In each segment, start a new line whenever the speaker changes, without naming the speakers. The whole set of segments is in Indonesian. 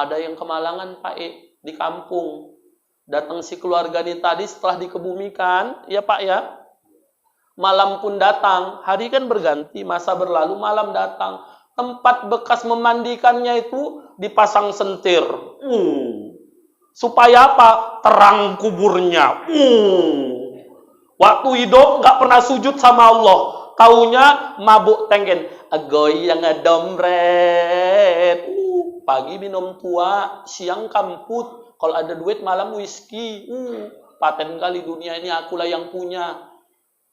Ada yang kemalangan Pak di kampung. Datang si keluarga ini tadi setelah dikebumikan, ya Pak ya. Malam pun datang, hari kan berganti, masa berlalu, malam datang. Tempat bekas memandikannya itu dipasang sentir. Supaya apa? Terang kuburnya. Waktu hidup nggak pernah sujud sama Allah. Taunya mabuk tenggen. Agoy yang ngedomret. Pagi minum tua, siang kamput. Kalau ada duit malam whisky. Paten kali dunia ini akulah yang punya.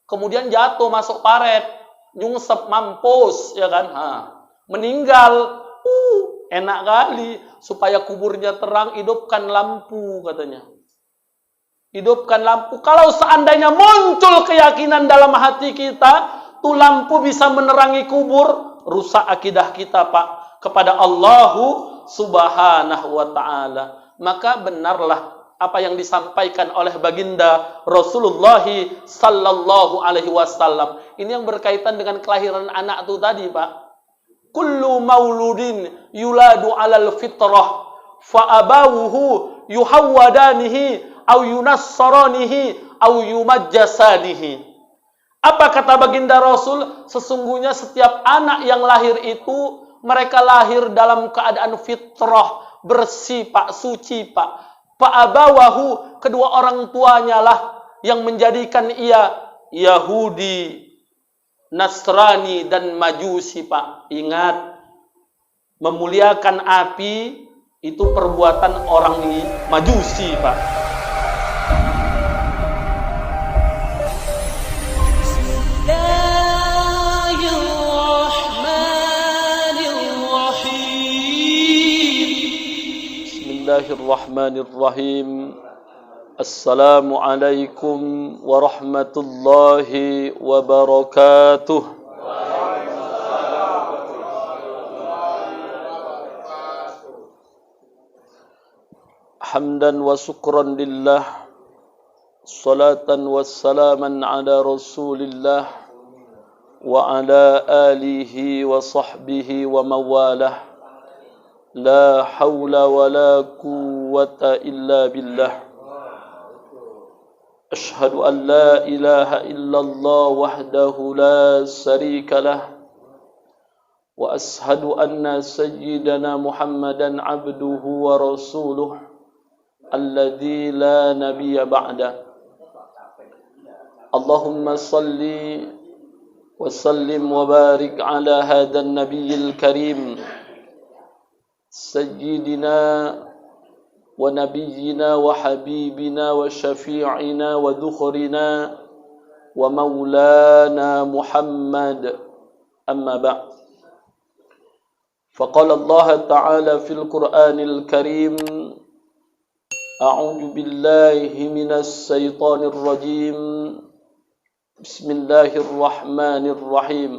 Kemudian jatuh masuk paret, nyungsep mampus, ya kan? Meninggal, enak kali. Supaya kuburnya terang, hidupkan lampu katanya. Hidupkan lampu. Kalau seandainya muncul keyakinan dalam hati kita, tuh lampu bisa menerangi kubur, rusak akidah kita Pak kepada Allahu Subhanahu wa Ta'ala. Maka benarlah apa yang disampaikan oleh baginda Rasulullah sallallahu alaihi wasallam. Ini yang berkaitan dengan kelahiran anak itu tadi, Pak. Kullu mauludin yuladu 'alal fitrah fa abawuhu yuhawwadanihi aw yunassaranihi aw yumajjasanihi. Apa kata baginda Rasul? Sesungguhnya setiap anak yang lahir itu mereka lahir dalam keadaan fitrah, bersih Pak, suci Pak. Fa'abawahu, kedua orang tuanya lah yang menjadikan ia Yahudi, Nasrani dan Majusi Pak. Ingat, memuliakan api itu perbuatan orang Majusi Pak. Bismillahirrahmanirrahim. Assalamualaikum warahmatullahi wabarakatuh. Hamdan wa syukran lillah, salatan wassalaman ala rasulillah wa ala alihi wa sahbihi wa mawalah. La hawla wa la quwwata illa billah. Ashhadu an la ilaha illallah wahdahu la sharika lah. Wa ashhadu anna sayyidana Muhammadan abduhu wa rasuluh alladhi la nabiyya ba'da. Allahumma salli wa sallim wa barik ala hadha an-nabiyyil karim سيدنا ونبينا وحبيبنا وشفيعنا وذخرنا ومولانا محمد أما بعد فقال الله تعالى في القرآن الكريم أعوذ بالله من الشيطان الرجيم بسم الله الرحمن الرحيم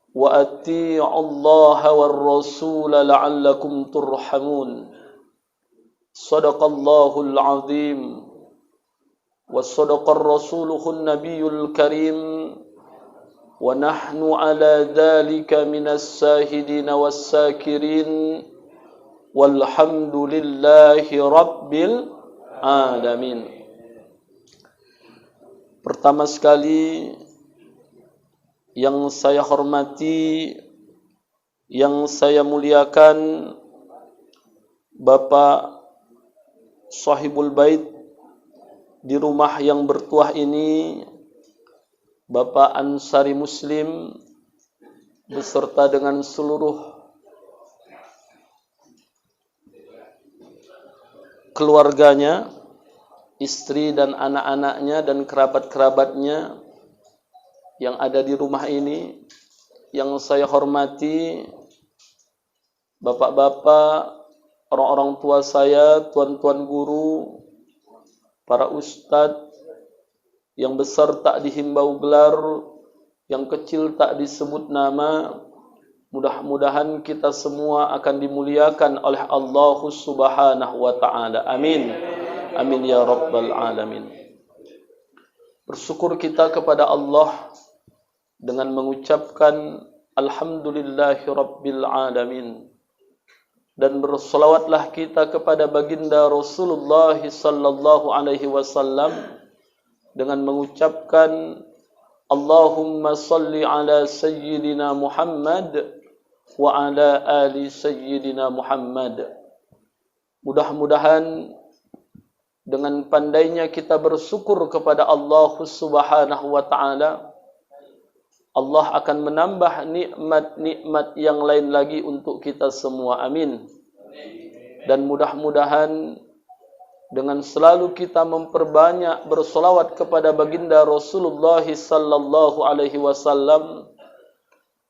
وَأَطِيعُوا اللَّهَ وَالرَّسُولَ لَعَلَّكُمْ تُرْحَمُونَ صدق الله العظيم وصدق الرسول النبي الكريم ونحن على ذلك من الشاهدين والشاكرين والحمد لله رب العالمين. Pertama sekali yang saya hormati, yang saya muliakan, Bapak Sahibul Bait di rumah yang bertuah ini, Bapak Ansari Muslim beserta dengan seluruh keluarganya, istri dan anak-anaknya dan kerabat-kerabatnya yang ada di rumah ini. Yang saya hormati bapak-bapak, orang-orang tua saya, tuan-tuan guru, para ustadz, yang besar tak dihimbau gelar, yang kecil tak disebut nama. Mudah-mudahan kita semua akan dimuliakan oleh Allah Subhanahu wa Ta'ala. Amin. Amin ya Rabbal Alamin. Bersyukur kita kepada Allah dengan mengucapkan Alhamdulillahi Rabbil Alamin. dan bersolawatlah kita kepada baginda Rasulullah sallallahu alaihi wasallam dengan mengucapkan Allahumma salli ala sayyidina Muhammad wa ala ali sayyidina Muhammad. Mudah-mudahan dengan pandainya kita bersyukur kepada Allah Subhanahu wa taala, Allah akan menambah nikmat-nikmat yang lain lagi untuk kita semua. Amin. Dan mudah-mudahan dengan selalu kita memperbanyak bersolawat kepada baginda Rasulullah sallallahu alaihi wasallam,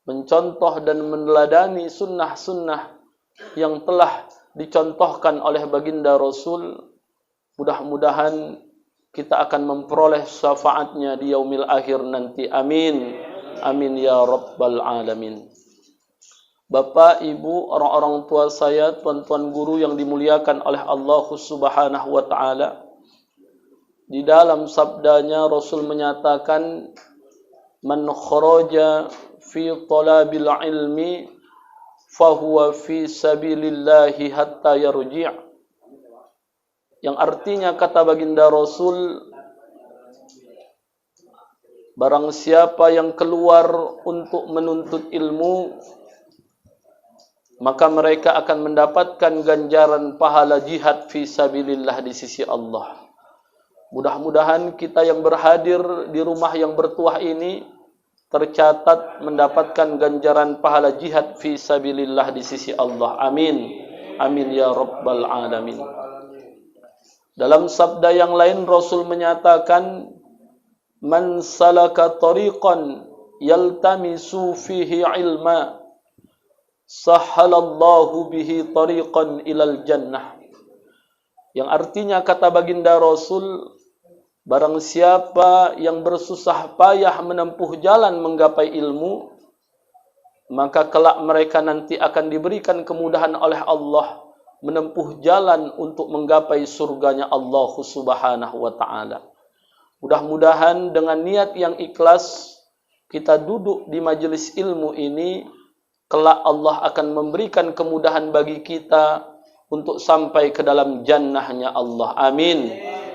mencontoh dan meneladani sunnah-sunnah yang telah dicontohkan oleh baginda Rasul, mudah-mudahan kita akan memperoleh syafaatnya di yaumil akhir nanti. Amin. Amin ya rabbal alamin. Bapak, Ibu, orang-orang tua saya, tuan-tuan guru yang dimuliakan oleh Allah Subhanahu wa taala. Di dalam sabdanya Rasul menyatakan, "Man kharaja fi talabil ilmi fahuwa fi sabilillahi hatta yarji'." Yang artinya kata baginda Rasul, barang siapa yang keluar untuk menuntut ilmu, maka mereka akan mendapatkan ganjaran pahala jihad fi sabilillah di sisi Allah. Mudah-mudahan kita yang berhadir di rumah yang bertuah ini tercatat mendapatkan ganjaran pahala jihad fi sabilillah di sisi Allah. Amin. Amin ya rabbal alamin. Dalam sabda yang lain Rasul menyatakan, "Man salaka tariqan yaltamisu fihi ilma, sahhalallahu bihi tariqan ilal jannah." Yang artinya kata baginda Rasul, barang siapa yang bersusah payah menempuh jalan menggapai ilmu, maka kelak mereka nanti akan diberikan kemudahan oleh Allah menempuh jalan untuk menggapai surganya Allah Subhanahu wa taala. Mudah-mudahan dengan niat yang ikhlas kita duduk di majelis ilmu ini, kelak Allah akan memberikan kemudahan bagi kita untuk sampai ke dalam jannahnya Allah. Amin.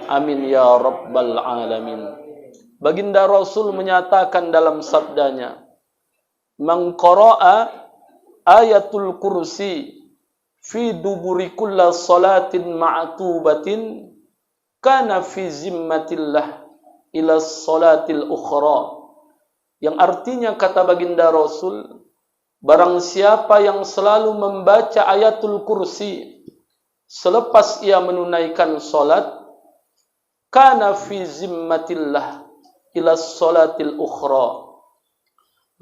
Amin ya rabbal alamin. Baginda Rasul menyatakan dalam sabdanya, "Man qara'a ayatul kursi fi duburi kulla salatin ma'tubatin kana fi zimmatillah ila salatil ukhra." Yang artinya kata baginda Rasul, barang siapa yang selalu membaca ayatul kursi selepas ia menunaikan salat, kana fi zimmatillah ila salatil ukhra,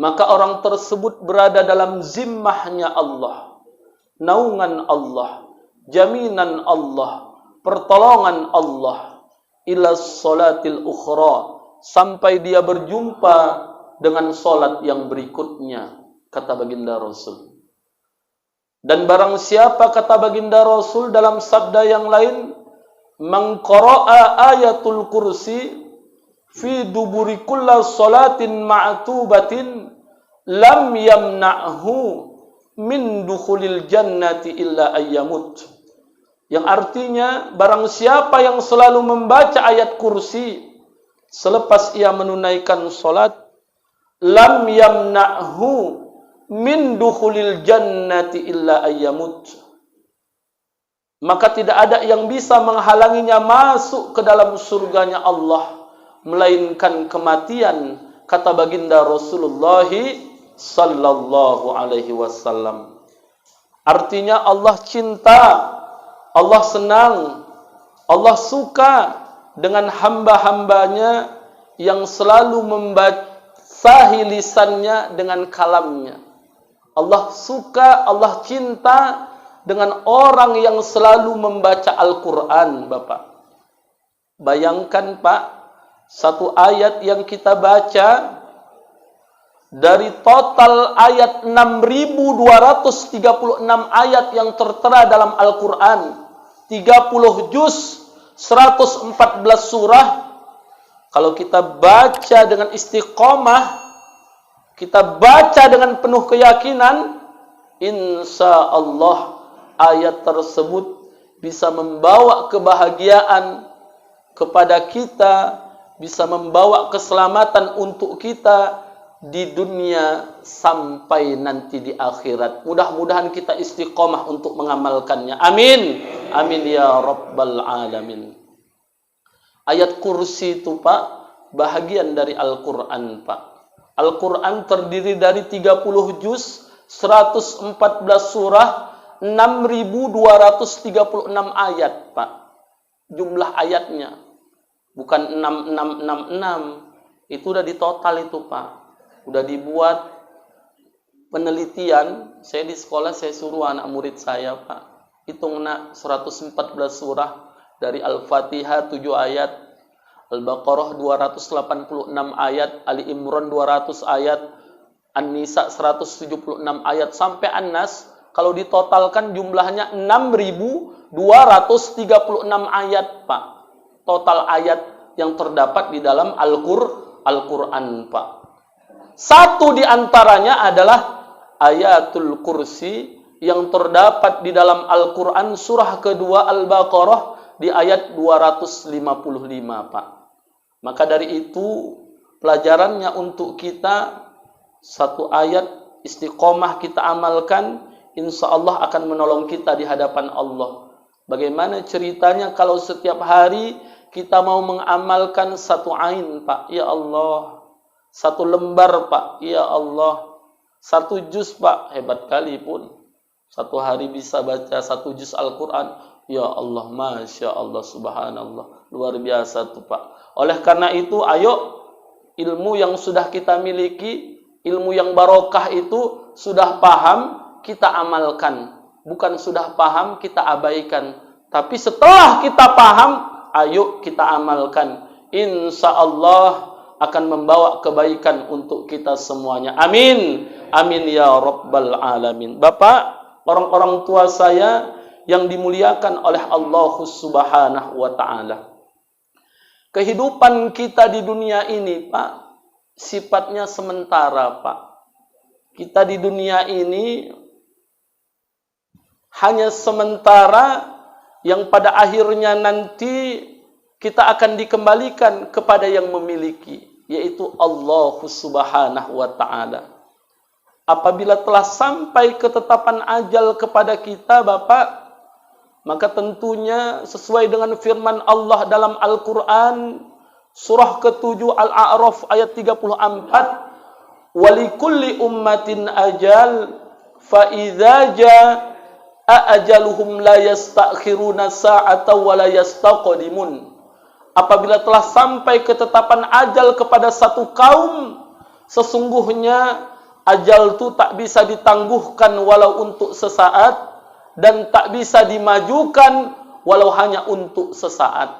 maka orang tersebut berada dalam zimmahnya Allah, naungan Allah, jaminan Allah, pertolongan Allah, ila salatil ukhra, sampai dia berjumpa dengan salat yang berikutnya, kata baginda Rasul. Dan barang siapa, kata baginda Rasul dalam sabda yang lain, "Man qara'a ayatul kursi fi duburi kulla salatin ma'tubatin lam yamna'hu min dukhulil jannati illa ayyamut." Yang artinya, barang siapa yang selalu membaca ayat kursi selepas ia menunaikan salat, lam yamna'hu min dukhulil jannati illa ayyamut, maka tidak ada yang bisa menghalanginya masuk ke dalam surganya Allah melainkan kematian, kata baginda Rasulullah sallallahu alaihi wasallam. Artinya Allah cinta, Allah senang, Allah suka dengan hamba-hambanya yang selalu membasahi lisannya dengan kalamnya. Allah suka, Allah cinta dengan orang yang selalu membaca Al-Quran, Bapak. Bayangkan, Pak, satu ayat yang kita baca, dari total ayat 6.236 ayat yang tertera dalam Al-Quran, 30 juz, 114 surah, kalau kita baca dengan istiqomah, kita baca dengan penuh keyakinan, insya Allah ayat tersebut bisa membawa kebahagiaan kepada kita, bisa membawa keselamatan untuk kita di dunia sampai nanti di akhirat. Mudah-mudahan kita istiqomah untuk mengamalkannya. Amin. Amin ya rabbal alamin. Ayat kursi itu Pak, bahagian dari Al-Quran Pak. Al-Quran terdiri dari 30 juz, 114 surah, 6.236 ayat Pak. Jumlah ayatnya bukan 6666. Itu udah ditotal itu Pak. Udah dibuat penelitian. Saya di sekolah saya suruh anak murid saya Pak, hitung nak 114 surah, dari Al-Fatihah 7 ayat, Al-Baqarah 286 ayat, Ali Imran 200 ayat, An-Nisa 176 ayat sampai An-Nas. Kalau ditotalkan jumlahnya 6.236 ayat Pak. Total ayat yang terdapat di dalam Al-Quran Pak. Satu di antaranya adalah ayatul kursi yang terdapat di dalam Al-Quran surah kedua Al-Baqarah di ayat 255 Pak. Maka dari itu pelajarannya untuk kita, satu ayat istiqomah kita amalkan, insya Allah akan menolong kita di hadapan Allah. Bagaimana ceritanya kalau setiap hari kita mau mengamalkan satu ain Pak, ya Allah. Satu lembar Pak, ya Allah. Satu juz Pak, hebat kali pun. Satu hari bisa baca satu juz Al-Quran. Ya Allah, Masya Allah, Subhanallah. Luar biasa tuh Pak. Oleh karena itu, ayo ilmu yang sudah kita miliki, ilmu yang barokah itu sudah paham, kita amalkan. Bukan sudah paham, kita abaikan. Tapi setelah kita paham, ayo kita amalkan. Insya Allah akan membawa kebaikan untuk kita semuanya. Amin. Amin ya rabbal alamin. Bapak, orang-orang tua saya yang dimuliakan oleh Allah Subhanahu wa ta'ala. Kehidupan kita di dunia ini, Pak, sifatnya sementara, Pak. Kita di dunia ini hanya sementara, yang pada akhirnya nanti kita akan dikembalikan kepada yang memiliki, yaitu Allah Subhanahu wa ta'ala. Apabila telah sampai ketetapan ajal kepada kita, Bapak, maka tentunya sesuai dengan firman Allah dalam Al-Quran, surah ke-7 Al-A'raf ayat 34, walikulli ummatin ajal, fa'idha ja'a ajaluhum la yastakhiruna sa'ata wa la yastaqdimun. Apabila telah sampai ketetapan ajal kepada satu kaum, sesungguhnya ajal itu tak bisa ditangguhkan walau untuk sesaat, dan tak bisa dimajukan walau hanya untuk sesaat.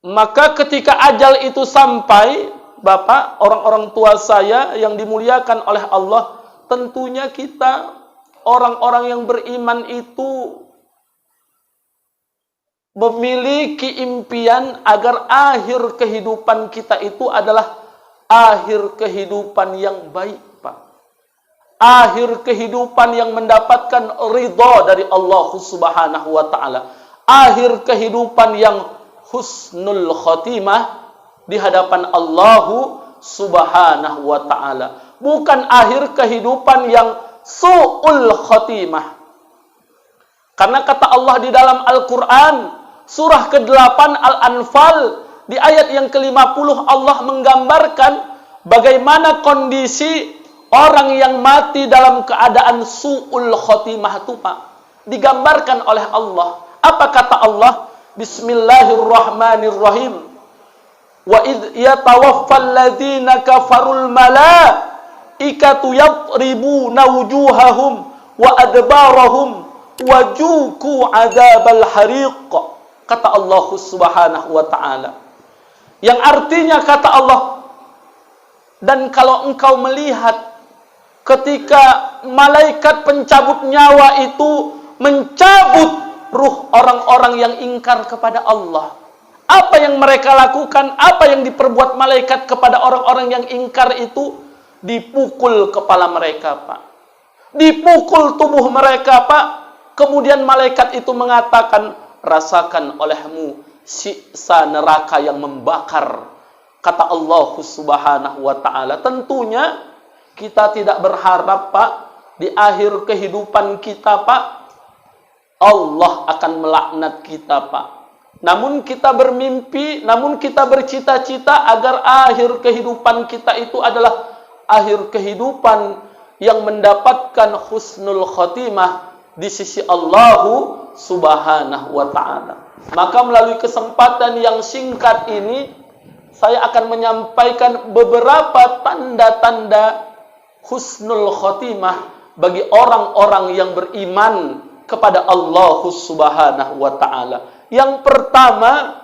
Maka ketika ajal itu sampai, Bapak, orang-orang tua saya yang dimuliakan oleh Allah, tentunya kita, orang-orang yang beriman itu memiliki impian agar akhir kehidupan kita itu adalah akhir kehidupan yang baik, Pak. Akhir kehidupan yang mendapatkan ridha dari Allah Subhanahu wa ta'ala. Akhir kehidupan yang husnul khotimah di hadapan Allah Subhanahu wa ta'ala. Bukan akhir kehidupan yang su'ul khotimah. Karena kata Allah di dalam Al-Quran, surah ke-8 Al-Anfal, di ayat yang ke-50 Allah menggambarkan bagaimana kondisi orang yang mati dalam keadaan su'ul khotimah itu, Pak. Digambarkan oleh Allah. Apa kata Allah? Bismillahirrahmanirrahim. Wa idh yatawaffal ladzina kafarul malaikatu yadribuna wujuhahum wa adbarahum wajuku adzabal hariq. Kata Allah Subhanahu wa ta'ala. Yang artinya kata Allah, dan kalau engkau melihat ketika malaikat pencabut nyawa itu mencabut ruh orang-orang yang ingkar kepada Allah, apa yang mereka lakukan, apa yang diperbuat malaikat kepada orang-orang yang ingkar itu? Dipukul kepala mereka, Pak. Dipukul tubuh mereka, Pak. Kemudian malaikat itu mengatakan, rasakan olehmu siksa neraka yang membakar. Kata Allah Subhanahu wa ta'ala. Tentunya kita tidak berharap, Pak, di akhir kehidupan kita, Pak, Allah akan melaknat kita, Pak. Namun kita bermimpi, namun kita bercita-cita agar akhir kehidupan kita itu adalah akhir kehidupan yang mendapatkan husnul khotimah di sisi Allah Subhanahu wa ta'ala. Maka melalui kesempatan yang singkat ini, saya akan menyampaikan beberapa tanda-tanda husnul khotimah bagi orang-orang yang beriman kepada Allah Subhanahu wa ta'ala. Yang pertama,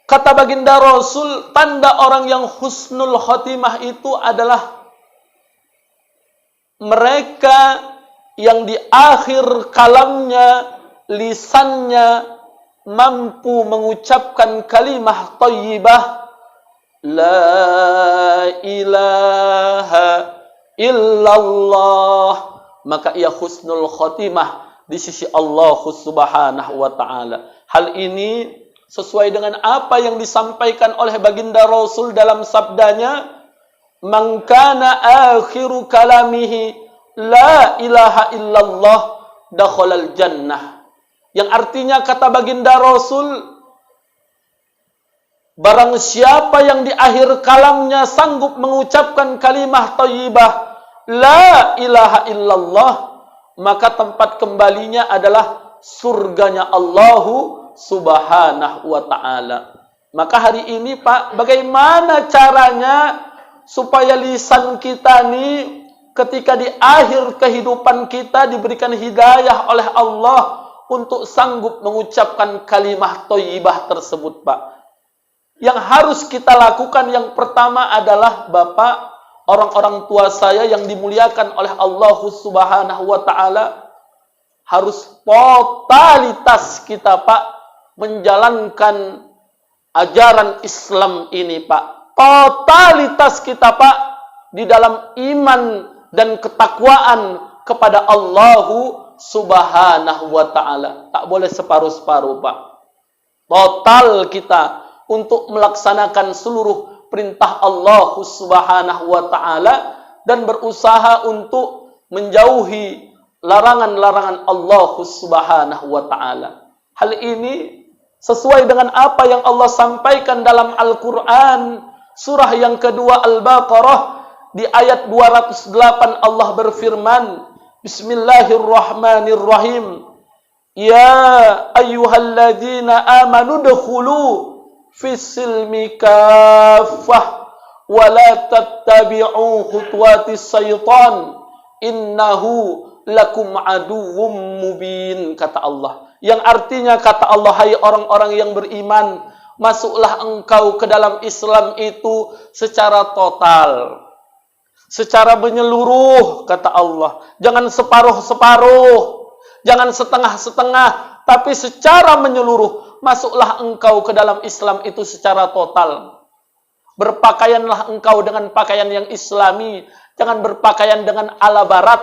kata baginda Rasul, tanda orang yang husnul khotimah itu adalah mereka yang di akhir kalamnya, lisannya mampu mengucapkan kalimah thayyibah, la ilaha illallah, maka ia husnul khotimah di sisi Allah Subhanahu wa ta'ala. Hal ini sesuai dengan apa yang disampaikan oleh baginda Rasul dalam sabdanya, man kana akhiru kalamihi la ilaha illallah dakhalal jannah. Yang artinya kata baginda Rasul, barang siapa yang di akhir kalamnya sanggup mengucapkan kalimah thayyibah la ilaha illallah, maka tempat kembalinya adalah surganya Allah Subhanahu wa ta'ala. Maka hari ini, Pak, bagaimana caranya supaya lisan kita ini ketika di akhir kehidupan kita diberikan hidayah oleh Allah untuk sanggup mengucapkan kalimah thayyibah tersebut, Pak. Yang harus kita lakukan yang pertama adalah, Bapak, orang-orang tua saya yang dimuliakan oleh Allah Subhanahu wa ta'ala, harus totalitas kita, Pak, menjalankan ajaran Islam ini, Pak. Totalitas kita, Pak, di dalam iman dan ketakwaan kepada Allah Subhanahu wa ta'ala. Tak boleh separuh-separuh, Pak. Total kita untuk melaksanakan seluruh perintah Allah Subhanahu wa ta'ala dan berusaha untuk menjauhi larangan-larangan Allah Subhanahu wa ta'ala. Hal ini sesuai dengan apa yang Allah sampaikan dalam Al-Quran, surah yang kedua Al-Baqarah, di ayat 208 Allah berfirman, Bismillahirrahmanirrahim, Ya ayyuhalladzina amanu dukhulu Fisilmi kafah wa la tattabi'u khutuwatis syaitan innahu lakum aduwwum mubin, kata Allah. Yang artinya kata Allah, hai orang-orang yang beriman, masuklah engkau ke dalam Islam itu secara total, secara menyeluruh, kata Allah. Jangan separuh-separuh, jangan setengah-setengah, tapi secara menyeluruh. Masuklah engkau ke dalam Islam itu secara total. Berpakaianlah engkau dengan pakaian yang islami. Jangan berpakaian dengan ala barat.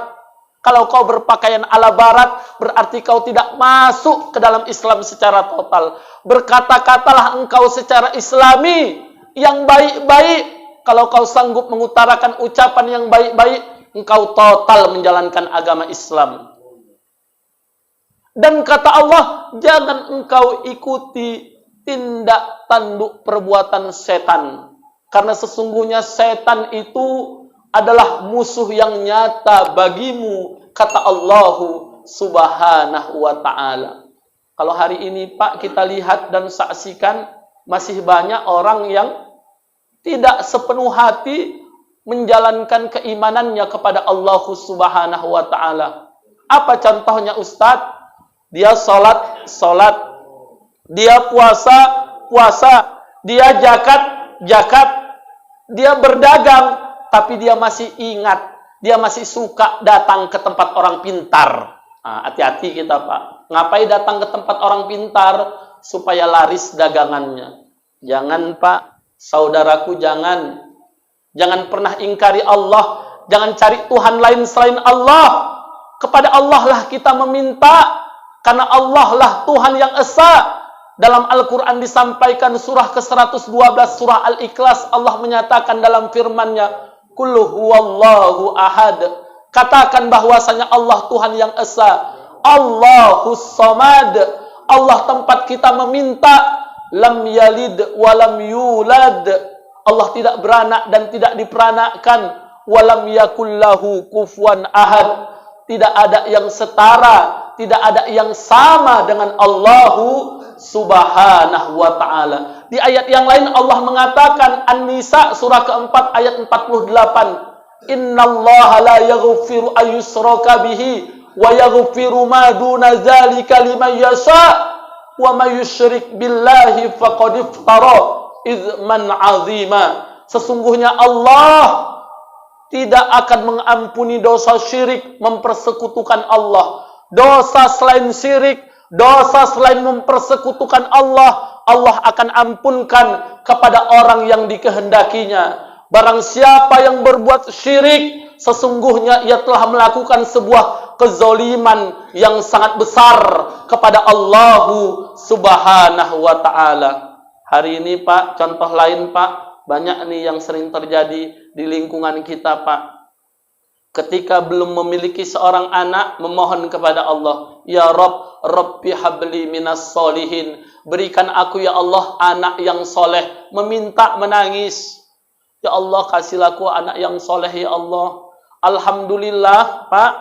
Kalau kau berpakaian ala barat, berarti kau tidak masuk ke dalam Islam secara total. Berkata-katalah engkau secara islami yang baik-baik. Kalau kau sanggup mengutarakan ucapan yang baik-baik, engkau total menjalankan agama Islam. Dan kata Allah, jangan engkau ikuti tindak tanduk perbuatan setan. Karena sesungguhnya setan itu adalah musuh yang nyata bagimu, kata Allah Subhanahu wa ta'ala. Kalau hari ini, Pak, kita lihat dan saksikan, masih banyak orang yang tidak sepenuh hati menjalankan keimanannya kepada Allah Subhanahu wa ta'ala. Apa contohnya, Ustadz? Dia sholat, dia puasa, dia zakat, dia berdagang, tapi dia masih ingat, dia masih suka datang ke tempat orang pintar. Hati-hati kita, Pak. Ngapain datang ke tempat orang pintar? Supaya laris dagangannya. Jangan, Pak. Saudaraku, jangan. Jangan pernah ingkari Allah. Jangan cari Tuhan lain selain Allah. Kepada Allah lah kita meminta, karena Allah lah Tuhan yang esa. Dalam Al-Quran disampaikan surah ke-112 surah Al-Ikhlas, Allah menyatakan dalam firman-Nya, Qul huwallahu ahad. Katakan bahwasanya Allah Tuhan yang esa. Allahus samad. Allah tempat kita meminta. Lam yalid walam yulad. Allah tidak beranak dan tidak diperanakkan. Walam yakullahu kufuwan ahad. Tidak ada yang setara, tidak ada yang sama dengan Allahu Subhanahu wa ta'ala. Di ayat yang lain Allah mengatakan, An-Nisa surah keempat ayat 48. Innallaha la yaghfiru ayyushraka bihi wa yaghfiru ma duna dzalika liman yasha wa may yusyrik billahi faqad iftara itsman 'azima. Sesungguhnya Allah tidak akan mengampuni dosa syirik, mempersekutukan Allah. Dosa selain syirik, dosa selain mempersekutukan Allah, Allah akan ampunkan kepada orang yang dikehendakinya. Barang siapa yang berbuat syirik, sesungguhnya ia telah melakukan sebuah kezaliman yang sangat besar kepada Allah Subhanahu wa ta'ala. Hari ini Pak, contoh lain Pak, banyak nih yang sering terjadi di lingkungan kita Pak. Ketika belum memiliki seorang anak, memohon kepada Allah, Ya Rabb, Rabbi habli minas solihin. Berikan aku ya Allah anak yang soleh. Meminta, menangis. Ya Allah, kasihlah aku anak yang soleh ya Allah. Alhamdulillah Pak,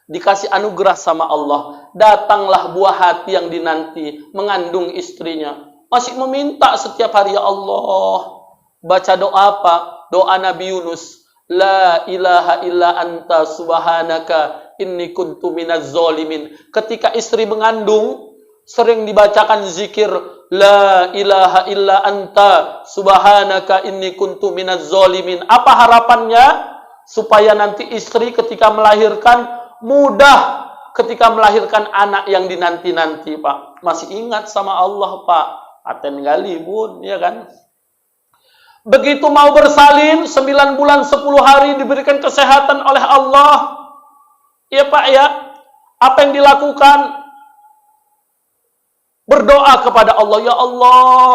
dikasih anugerah sama Allah. Datanglah buah hati yang dinanti, mengandung istrinya. Masih meminta setiap hari, ya Allah. Baca doa apa? Doa Nabi Yunus. La ilaha illa anta subhanaka inni kuntu minaz zalimin. Ketika istri mengandung, sering dibacakan zikir La ilaha illa anta subhanaka inni kuntu minaz zalimin. Apa harapannya? Supaya nanti istri ketika melahirkan mudah, ketika melahirkan anak yang dinanti-nanti Pak. Masih ingat sama Allah Pak. Aten gali bun, ya kan? Begitu mau bersalin, 9 bulan 10 hari diberikan kesehatan oleh Allah. Ya Pak ya, apa yang dilakukan? Berdoa kepada Allah, Ya Allah,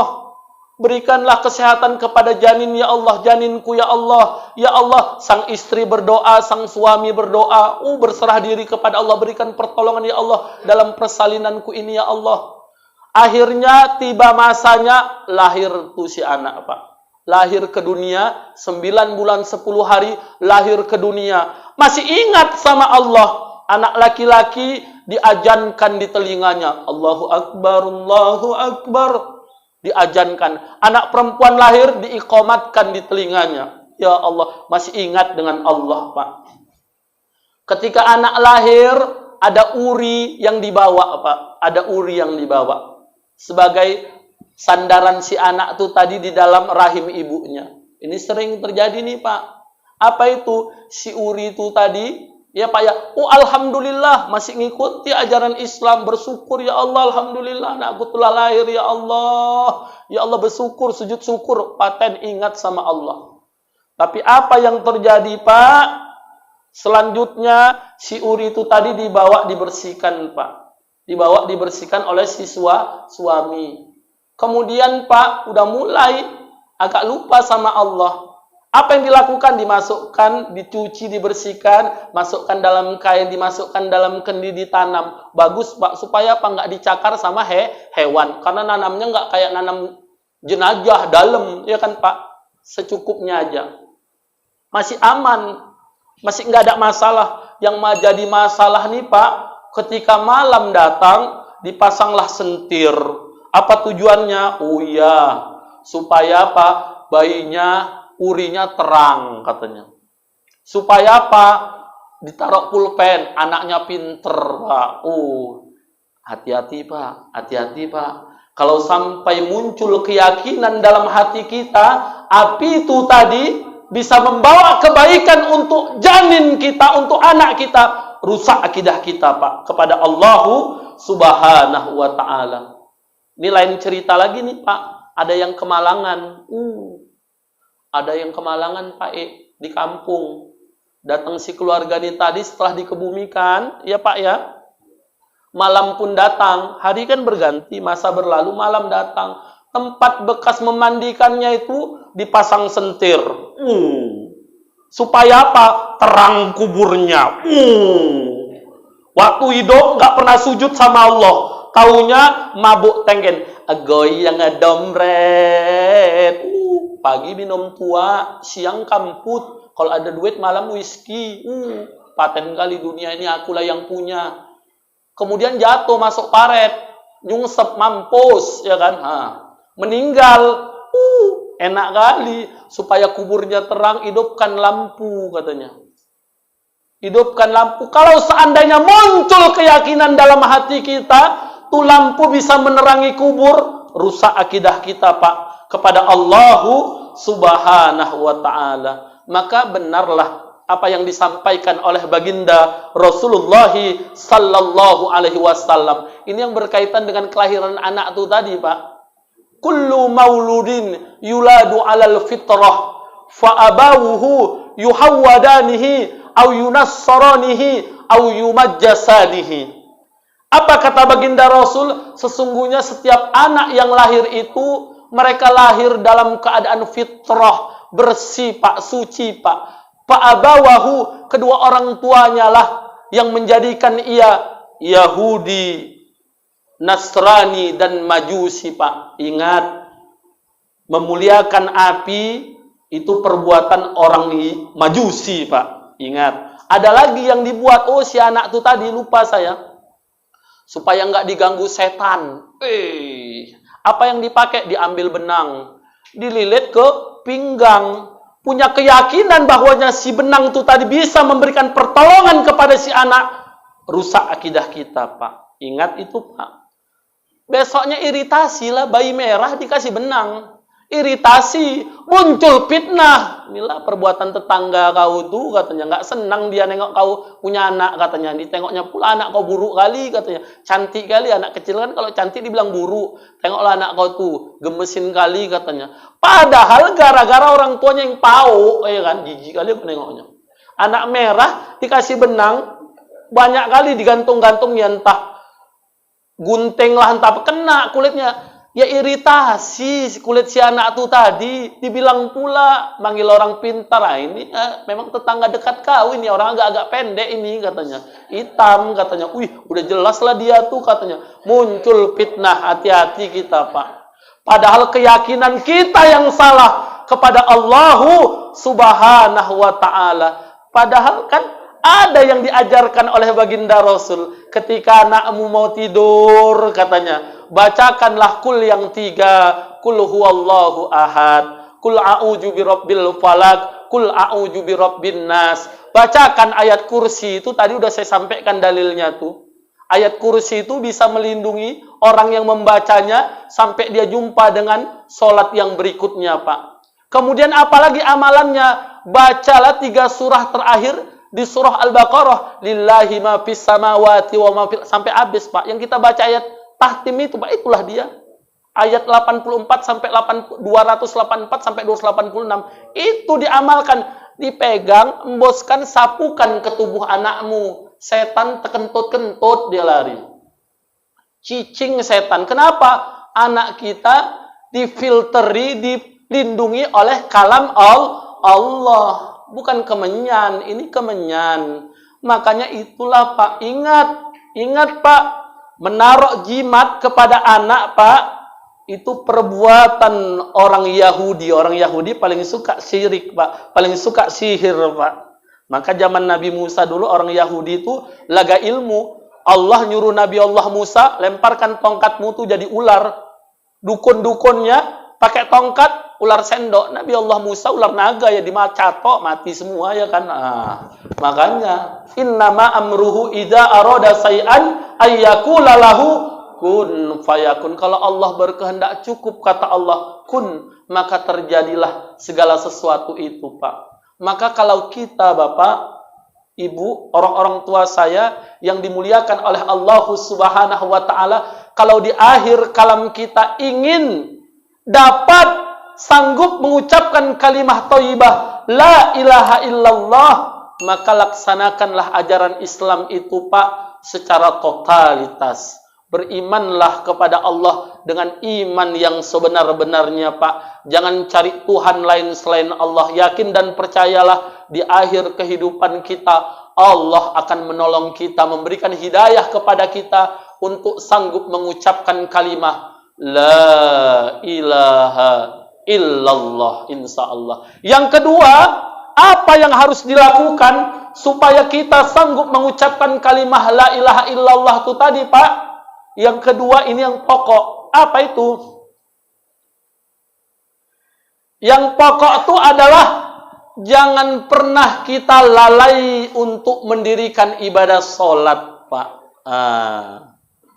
berikanlah kesehatan kepada janin, Ya Allah, janinku, Ya Allah. Ya Allah, sang istri berdoa, sang suami berdoa, berserah diri kepada Allah, berikan pertolongan, Ya Allah, dalam persalinanku ini, Ya Allah. Akhirnya tiba masanya, lahir tuh si anak Pak. Lahir ke dunia, 9 bulan 10 hari, lahir ke dunia. Masih ingat sama Allah. Anak laki-laki diajankan di telinganya. Allahu Akbar, Allahu Akbar. Diajankan. Anak perempuan lahir, diiqamatkan di telinganya. Ya Allah, masih ingat dengan Allah Pak. Ketika anak lahir, ada uri yang dibawa Pak. Ada uri yang dibawa. Sebagai sandaran si anak itu tadi di dalam rahim ibunya. Ini sering terjadi nih Pak. Apa itu? Si uri itu tadi, ya Pak ya, alhamdulillah masih ngikuti ajaran Islam, bersyukur ya Allah, alhamdulillah anakku telah lahir ya Allah. Ya Allah, bersyukur, sujud syukur, paten ingat sama Allah. Tapi apa yang terjadi Pak? Selanjutnya si uri itu tadi dibawa dibersihkan Pak. Dibawa dibersihkan oleh si suami. Kemudian Pak, udah mulai agak lupa sama Allah. Apa yang dilakukan? Dimasukkan, dicuci, dibersihkan, masukkan dalam kain, dimasukkan dalam kendi, ditanam. Bagus Pak, supaya apa? Nggak dicakar sama hewan. Karena nanamnya nggak kayak nanam jenazah dalam, ya kan Pak? Secukupnya aja. Masih aman, masih nggak ada masalah. Yang jadi masalah nih Pak, ketika malam datang, dipasanglah sentir. Apa tujuannya? Oh iya, supaya apa? Bayinya, urinya terang katanya. Supaya apa? Ditaruh pulpen, anaknya pinter Pak. Hati-hati Pak, hati-hati Pak. Kalau sampai muncul keyakinan dalam hati kita, api itu tadi bisa membawa kebaikan untuk janin kita, untuk anak kita. Rusak akidah kita Pak kepada Allah Subhanahu wa ta'ala. Ini lain cerita lagi nih Pak. Ada yang kemalangan. Ada yang kemalangan Pak di kampung. Datang si keluarga ini tadi setelah dikebumikan, ya Pak ya. Malam pun datang, hari kan berganti, masa berlalu, malam datang. Tempat bekas memandikannya itu dipasang sentir. Supaya apa? Terang kuburnya. Waktu hidup nggak pernah sujud sama Allah. Taunya mabuk tenggen. Agoy yang ngedomret. Pagi minum tua, siang kamput. Kalau ada duit malam whisky. Paten kali dunia ini akulah yang punya. Kemudian jatuh masuk paret. Nyungsep mampus, ya kan? Meninggal. Enak kali. Supaya kuburnya terang, hidupkan lampu, katanya. Hidupkan lampu. Kalau seandainya muncul keyakinan dalam hati kita, tuh lampu bisa menerangi kubur, rusak akidah kita, Pak, kepada Allahu Subhanahu wa ta'ala. Maka benarlah apa yang disampaikan oleh baginda Rasulullah sallallahu alaihi wasallam. Ini yang berkaitan dengan kelahiran anak itu tadi, Pak. Kullu mauludin yuladu alal fitrah fa abawuhu yuhawwadanihi au yunassaranihi au yumajjasanihi. Apa kata baginda Rasul? Sesungguhnya setiap anak yang lahir itu mereka lahir dalam keadaan fitrah, bersih, Pak, suci, Pak. Fa'abawahu, kedua orang tuanya lah yang menjadikan ia Yahudi, Nasrani, dan Majusi, Pak. Ingat, memuliakan api itu perbuatan orang Majusi, Pak. Ingat. Ada lagi yang dibuat, si anak itu tadi, lupa saya. Supaya nggak diganggu setan. Apa yang dipakai? Diambil benang, dililit ke pinggang. Punya keyakinan bahwanya si benang itu tadi bisa memberikan pertolongan kepada si anak. Rusak akidah kita, Pak. Ingat itu, Pak. Besoknya iritasi lah, bayi merah dikasih benang. Iritasi, muncul fitnah. Inilah perbuatan tetangga kau tuh, katanya. Nggak senang dia nengok kau punya anak, katanya. Ditengoknya pula anak kau buruk kali, katanya. Cantik kali, anak kecil kan kalau cantik dibilang buruk. Tengoklah anak kau tuh, gemesin kali, katanya. Padahal gara-gara orang tuanya yang pau, ya kan, jijik kali aku nengoknya. Anak merah dikasih benang, banyak kali digantung-gantung ya, entah gunting lah, entah apa, kena kulitnya. Ya iritasi kulit si anak tuh tadi. Dibilang pula, manggil orang pintar. Ini memang tetangga dekat kau ini. Orang agak-agak pendek ini, katanya. Hitam, katanya. Udah jelas lah dia tuh, katanya. Muncul fitnah, hati-hati kita, Pak. Padahal keyakinan kita yang salah kepada Allahu Subhanahu wa ta'ala. Padahal kan ada yang diajarkan oleh baginda Rasul. Ketika anakmu mau tidur, katanya, bacakanlah kul yang 3. Kul huwallahu ahad. Kul a'udzu birabbil falaq. Kul a'udzu birabbin nas. Bacakan ayat kursi. Itu tadi udah saya sampaikan dalilnya tuh. Ayat kursi itu bisa melindungi orang yang membacanya sampai dia jumpa dengan sholat yang berikutnya, Pak. Kemudian apalagi amalannya? Bacalah 3 surah terakhir di surah Al-Baqarah. Lillahi ma fis samawati wa ma fil, sampai habis, Pak. Yang kita baca ayat tahtim itu, Pak, itulah dia. Ayat 84 sampai 284 sampai 286. Itu diamalkan, dipegang, emboskan, sapukan ke tubuh anakmu. Setan tekentut-kentut dia lari. Cicing setan. Kenapa? Anak kita difilteri, dilindungi oleh kalam Allah. Bukan kemenyan, ini kemenyan. Makanya itulah, Pak, ingat, Pak, menaruh jimat kepada anak, Pak, itu perbuatan orang Yahudi. Orang Yahudi paling suka syirik, Pak, paling suka sihir, Pak. Maka zaman Nabi Musa dulu orang Yahudi itu laga ilmu. Allah nyuruh Nabi Allah Musa, lemparkan tongkatmu tuh jadi ular. Dukun-dukunnya pakai tongkat, ular sendok. Nabi Allah Musa ular naga, ya dimacatok, mati semua, ya kan. Makanya innama amruhu idza arada say'an ayyakula lahu kun fayakun. Kalau Allah berkehendak, cukup kata Allah kun, maka terjadilah segala sesuatu itu, Pak. Maka kalau kita, Bapak, Ibu, orang-orang tua saya yang dimuliakan oleh Allah Subhanahu wa ta'ala, kalau di akhir kalam kita ingin dapat sanggup mengucapkan kalimah thayyibah la ilaha illallah, maka laksanakanlah ajaran Islam itu Pak secara totalitas. Berimanlah kepada Allah dengan iman yang sebenar-benarnya Pak. Jangan cari Tuhan lain selain Allah. Yakin dan percayalah di akhir kehidupan kita Allah akan menolong kita, memberikan hidayah kepada kita untuk sanggup mengucapkan kalimat La ilaha illallah, insya Allah. Yang kedua, apa yang harus dilakukan supaya kita sanggup mengucapkan kalimat La ilaha illallah itu tadi Pak? Yang kedua ini yang pokok. Apa itu? Yang pokok itu adalah jangan pernah kita lalai untuk mendirikan ibadah sholat, Pak.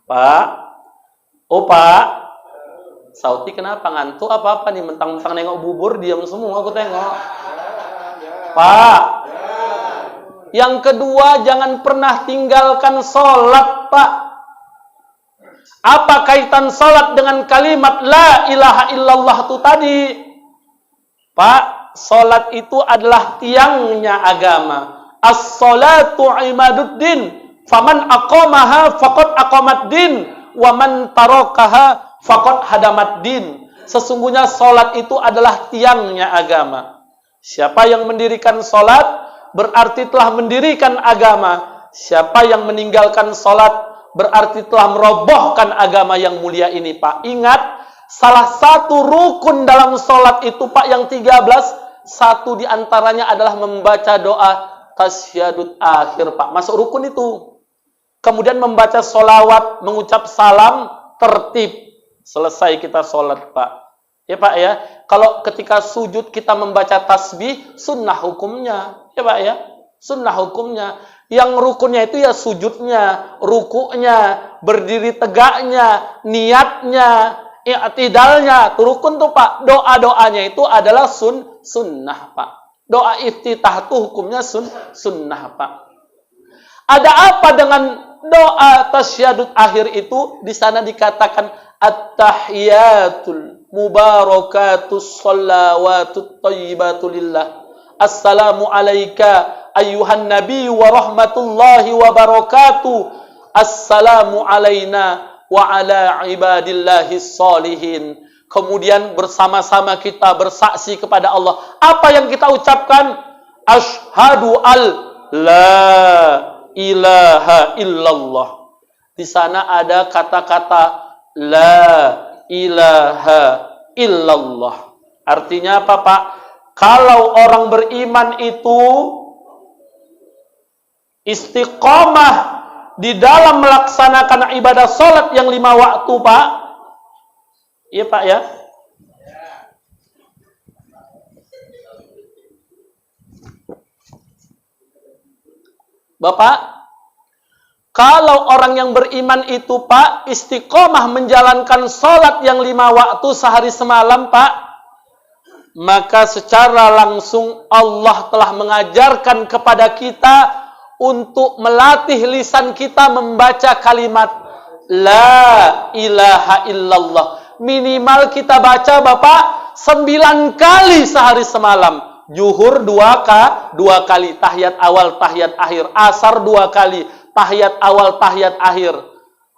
Pak. Oh, Pak. Sauti kenapa ngantuk apa-apa nih? Mentang-mentang nengok bubur, diam semua aku tengok. Pak. Yang kedua, jangan pernah tinggalkan sholat, Pak. Apa kaitan salat dengan kalimat La ilaha illallah itu tadi? Pak, salat itu adalah tiangnya agama. As-salatu imaduddin. Faman aqamaha faqad aqamaddin. Wa man tarakaha faqad hadamaddin. Sesungguhnya salat itu adalah tiangnya agama. Siapa yang mendirikan salat berarti telah mendirikan agama. Siapa yang meninggalkan salat berarti telah merobohkan agama yang mulia ini, Pak. Ingat, salah satu rukun dalam sholat itu, Pak, yang 13, satu diantaranya adalah membaca doa tasyahud akhir, Pak. Masuk rukun itu. Kemudian membaca sholawat, mengucap salam, tertib. Selesai kita sholat, Pak. Ya, Pak, ya. Kalau ketika sujud kita membaca tasbih, sunnah hukumnya. Ya, Pak, ya. Sunnah hukumnya. Yang rukunnya itu ya sujudnya, rukuknya, berdiri tegaknya, niatnya, i'tidalnya. Itu rukun tuh Pak. Doa-doanya itu adalah sunnah Pak. Doa iftitah itu hukumnya sunnah Pak. Ada apa dengan doa tasyahud akhir itu? Di sana dikatakan at-tahiyatul mubarakatus shalawatut thayyibatu lillah. Assalamu alayka ayyuhan nabi wa rahmatullahi wa barakatuh. Assalamu alayna wa ala ibadillahis salihin. Kemudian bersama-sama kita bersaksi kepada Allah. Apa yang kita ucapkan? Asyhadu la ilaha illallah. Di sana ada kata-kata la ilaha illallah. Artinya apa, Pak? Kalau orang beriman itu istiqomah di dalam melaksanakan ibadah sholat yang 5 waktu, Pak. Iya, Pak, ya. Bapak, kalau orang yang beriman itu, Pak, istiqomah menjalankan sholat yang 5 waktu sehari semalam, Pak, maka secara langsung Allah telah mengajarkan kepada kita untuk melatih lisan kita membaca kalimat La ilaha illallah. Minimal kita baca, Bapak, 9 kali sehari semalam. Zuhur 2 kali, tahiyat awal, tahiyat akhir. Asar 2 kali, tahiyat awal, tahiyat akhir.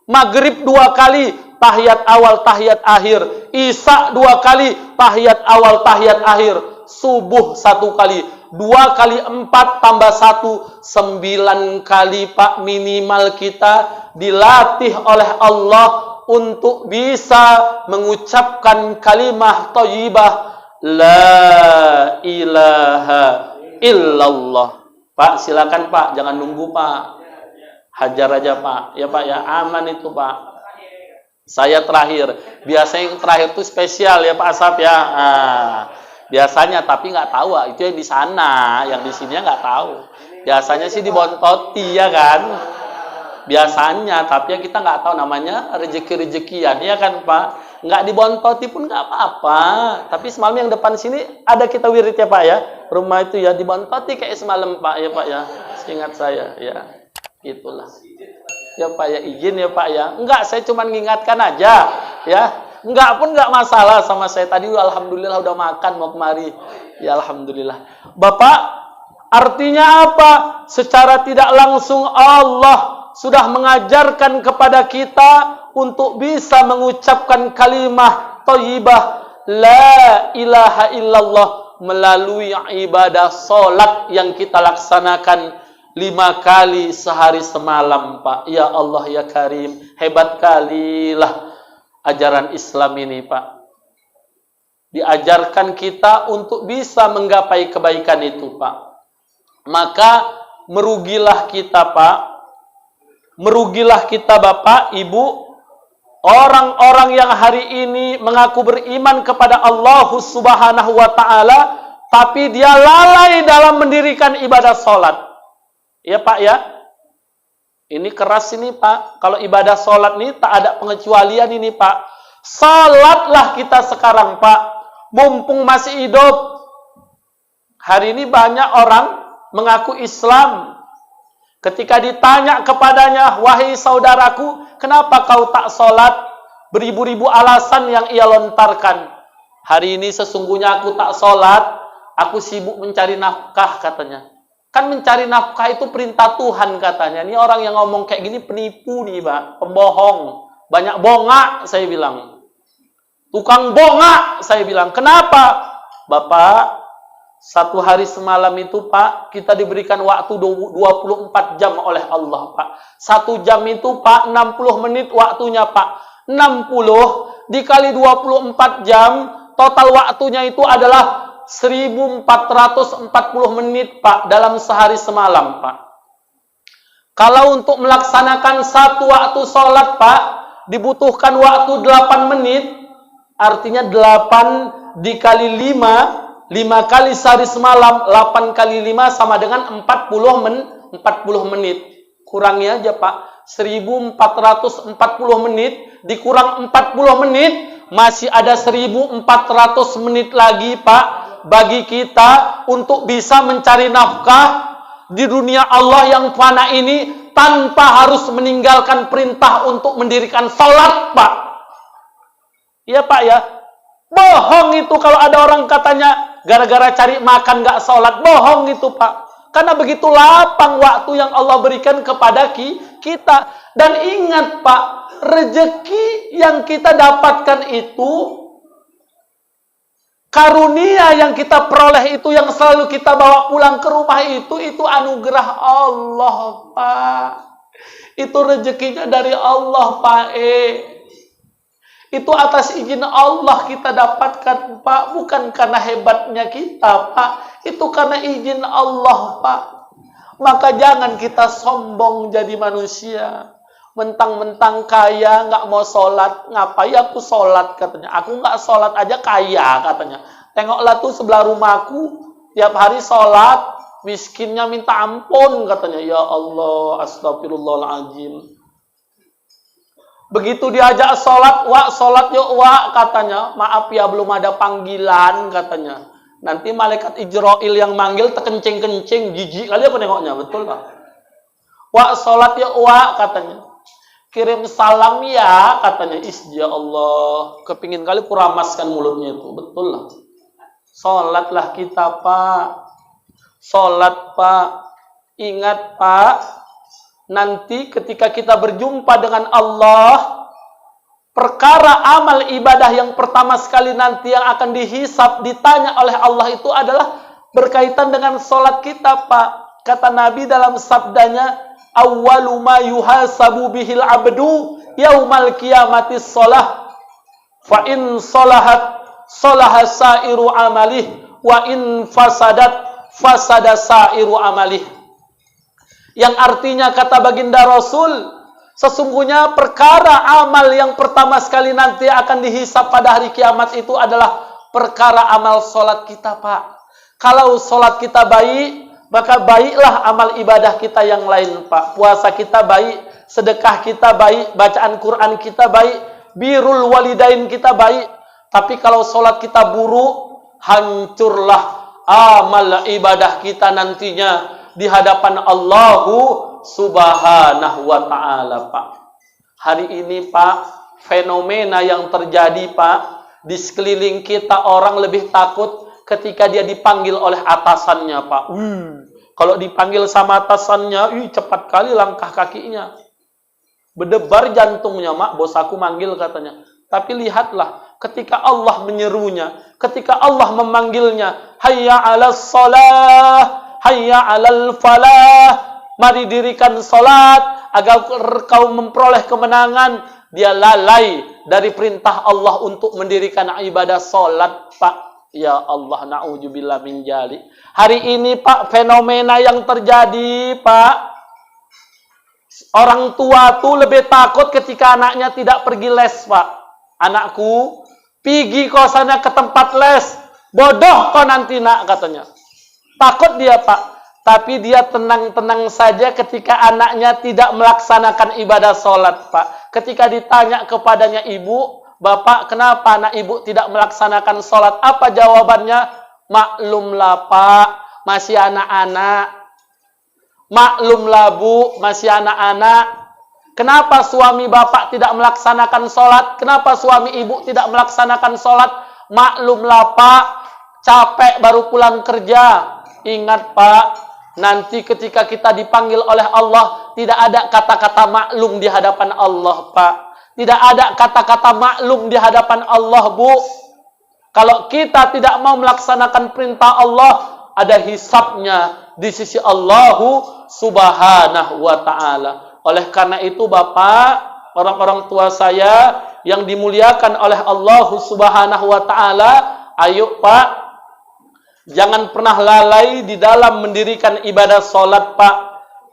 Maghrib 2 kali, tahiyat awal, tahiyat akhir. Isya 2 kali, tahiyat awal, tahiyat akhir. Subuh 1 kali. 2 kali 4 tambah 1, 9 kali, Pak, minimal kita dilatih oleh Allah untuk bisa mengucapkan kalimah thayyibah La ilaha illallah. Pak, silakan, Pak, jangan nunggu, Pak. Hajar aja, Pak. Ya, Pak, ya, aman itu, Pak. Saya terakhir. Biasanya yang terakhir itu spesial ya, Pak Asap, ya. Biasanya, tapi nggak tahu, itu yang di sana, yang di sini nggak tahu. Biasanya sih dibontoti, ya kan? Biasanya, tapi kita nggak tahu, namanya rezeki-rezekian, ya kan, Pak? Nggak dibontoti pun nggak apa-apa. Tapi semalam yang depan sini ada kita wirid, ya, Pak, ya. Rumah itu ya dibontoti kayak semalam, Pak, ya, Pak, ya. Ingat saya, ya. Itulah. Ya, Pak, ya, izin ya, Pak, ya. Enggak, saya cuma mengingatkan aja, ya. Enggak pun enggak masalah sama saya tadi. Alhamdulillah udah makan mau kemari. Ya, alhamdulillah. Bapak, Artinya apa? Secara tidak langsung Allah sudah mengajarkan kepada kita untuk bisa mengucapkan kalimat thayyibah la ilaha illallah melalui ibadah solat yang kita laksanakan 5 kali sehari semalam, Pak. Ya Allah ya Karim, hebat kalilah ajaran Islam ini, Pak. Diajarkan kita untuk bisa menggapai kebaikan itu, Pak. Maka merugilah kita, Pak. Merugilah kita, Bapak, Ibu, orang-orang yang hari ini mengaku beriman kepada Allah Subhanahu wa Ta'ala, tapi dia lalai dalam mendirikan ibadah sholat. Ya Pak ya? Ini keras ini Pak. Kalau ibadah sholat ini tak ada pengecualian ini Pak. Sholatlah kita sekarang Pak. Mumpung masih hidup. Hari ini banyak orang mengaku Islam. Ketika ditanya kepadanya, wahai saudaraku, kenapa kau tak sholat? Beribu-ribu alasan yang ia lontarkan. Hari ini sesungguhnya aku tak sholat, aku sibuk mencari nafkah katanya. Kan mencari nafkah itu perintah Tuhan katanya. Ini orang yang ngomong kayak gini penipu nih Pak, pembohong. Banyak bongak saya bilang. Tukang bongak saya bilang. Kenapa? Bapak, 1 hari semalam itu Pak, kita diberikan waktu 24 jam oleh Allah Pak. 1 jam itu Pak, 60 menit waktunya Pak. 60 dikali 24 jam, total waktunya itu adalah 1440 menit Pak, dalam sehari semalam Pak. Kalau untuk melaksanakan 1 waktu sholat Pak, dibutuhkan waktu 8 menit, artinya 8 dikali 5, 5 kali sehari semalam, 8 kali 5 sama dengan 40 menit. Kurangi aja Pak, 1440 menit dikurang 40 menit, masih ada 1400 menit lagi Pak, bagi kita untuk bisa mencari nafkah di dunia Allah yang fana ini, tanpa harus meninggalkan perintah untuk mendirikan sholat Pak. Iya Pak ya. Bohong itu kalau ada orang katanya gara-gara cari makan gak sholat. Bohong itu Pak. Karena begitu lapang waktu yang Allah berikan kepada kita. Dan ingat Pak, rezeki yang kita dapatkan itu, karunia yang kita peroleh itu, yang selalu kita bawa pulang ke rumah itu anugerah Allah Pak. Itu rezekinya dari Allah Pak. Itu atas izin Allah kita dapatkan Pak, bukan karena hebatnya kita Pak, itu karena izin Allah Pak. Maka jangan kita sombong jadi manusia, mentang-mentang kaya nggak mau sholat. Ngapain aku sholat katanya, aku nggak sholat aja kaya katanya. Tengoklah tuh sebelah rumahku tiap hari sholat, miskinnya minta ampun katanya. Ya Allah, astagfirullahaladzim. Begitu diajak sholat, wak sholat yuk wak katanya. Maaf ya belum ada panggilan katanya. Nanti malaikat Ijrail yang manggil terkencing-kencing, jijik kali apa nengoknya, betul Pak? Wak sholat yuk wak katanya. Kirim salam ya katanya. Ya Allah, kepingin kali kuramaskan mulutnya itu, betul lah. Sholatlah kita Pak. Sholat Pak. Ingat Pak, nanti ketika kita berjumpa dengan Allah, perkara amal ibadah yang pertama sekali nanti yang akan dihisab, ditanya oleh Allah itu adalah berkaitan dengan sholat kita Pak. Kata Nabi dalam sabdanya, awwalu ma yuhasabu bihil abdu yaumal qiyamati sholah, fa in sholahat sholaha sairu amalih, wa in fasadat fasada sairu amalih. Yang artinya kata baginda Rasul, sesungguhnya perkara amal yang pertama sekali nanti akan dihisab pada hari kiamat itu adalah perkara amal sholat kita Pak. Kalau sholat kita baik, maka baiklah amal ibadah kita yang lain Pak. Puasa kita baik, sedekah kita baik, bacaan Quran kita baik, birrul walidain kita baik. Tapi kalau sholat kita buruk, hancurlah amal ibadah kita nantinya di hadapan Allah Subhanahu wa Ta'ala Pak. Hari ini Pak, fenomena yang terjadi Pak, di sekeliling kita orang lebih takut ketika dia dipanggil oleh atasannya Pak. Kalau dipanggil sama atasannya, cepat kali langkah kakinya. Berdebar jantungnya, mak, bos aku manggil katanya. Tapi lihatlah, ketika Allah menyerunya, ketika Allah memanggilnya, hayya 'alas shalah, hayya 'alal falah, mari dirikan salat agar kau memperoleh kemenangan. Dia lalai dari perintah Allah untuk mendirikan ibadah salat, Pak. Ya Allah, na'udzubillah min dzalik. Hari ini, Pak, fenomena yang terjadi, Pak, orang tua tuh lebih takut ketika anaknya tidak pergi les, Pak. Anakku, pergi kau sana ke tempat les. Bodoh kau nanti, nak, katanya. Takut dia, Pak. Tapi dia tenang-tenang saja ketika anaknya tidak melaksanakan ibadah sholat, Pak. Ketika ditanya kepadanya, ibu, bapak, kenapa anak ibu tidak melaksanakan sholat? Apa jawabannya? Maklumlah, Pak, masih anak-anak. Maklumlah, Bu, masih anak-anak. Kenapa suami bapak tidak melaksanakan sholat? Kenapa suami ibu tidak melaksanakan sholat? Maklumlah, Pak, capek baru pulang kerja. Ingat, Pak, nanti ketika kita dipanggil oleh Allah, tidak ada kata-kata maklum di hadapan Allah, Pak. Tidak ada kata-kata maklum di hadapan Allah, Bu. Kalau kita tidak mau melaksanakan perintah Allah, ada hisabnya di sisi Allah Subhanahu wa ta'ala. Oleh karena itu, Bapak, orang-orang tua saya yang dimuliakan oleh Allah Subhanahu wa ta'ala, ayo, Pak, jangan pernah lalai di dalam mendirikan ibadah sholat, Pak.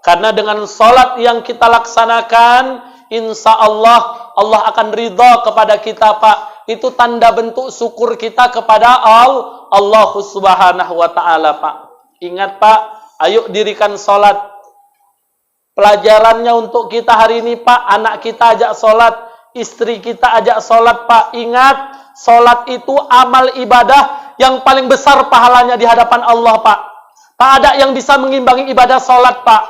Karena dengan sholat yang kita laksanakan, insya Allah, Allah akan ridha kepada kita, Pak. Itu tanda bentuk syukur kita kepada Allah Subhanahu wa ta'ala, Pak. Ingat, Pak, ayo dirikan sholat. Pelajarannya untuk kita hari ini, Pak, anak kita ajak sholat, istri kita ajak sholat, Pak. Ingat, sholat itu amal ibadah yang paling besar pahalanya di hadapan Allah, Pak. Tak ada yang bisa mengimbangi ibadah sholat, Pak.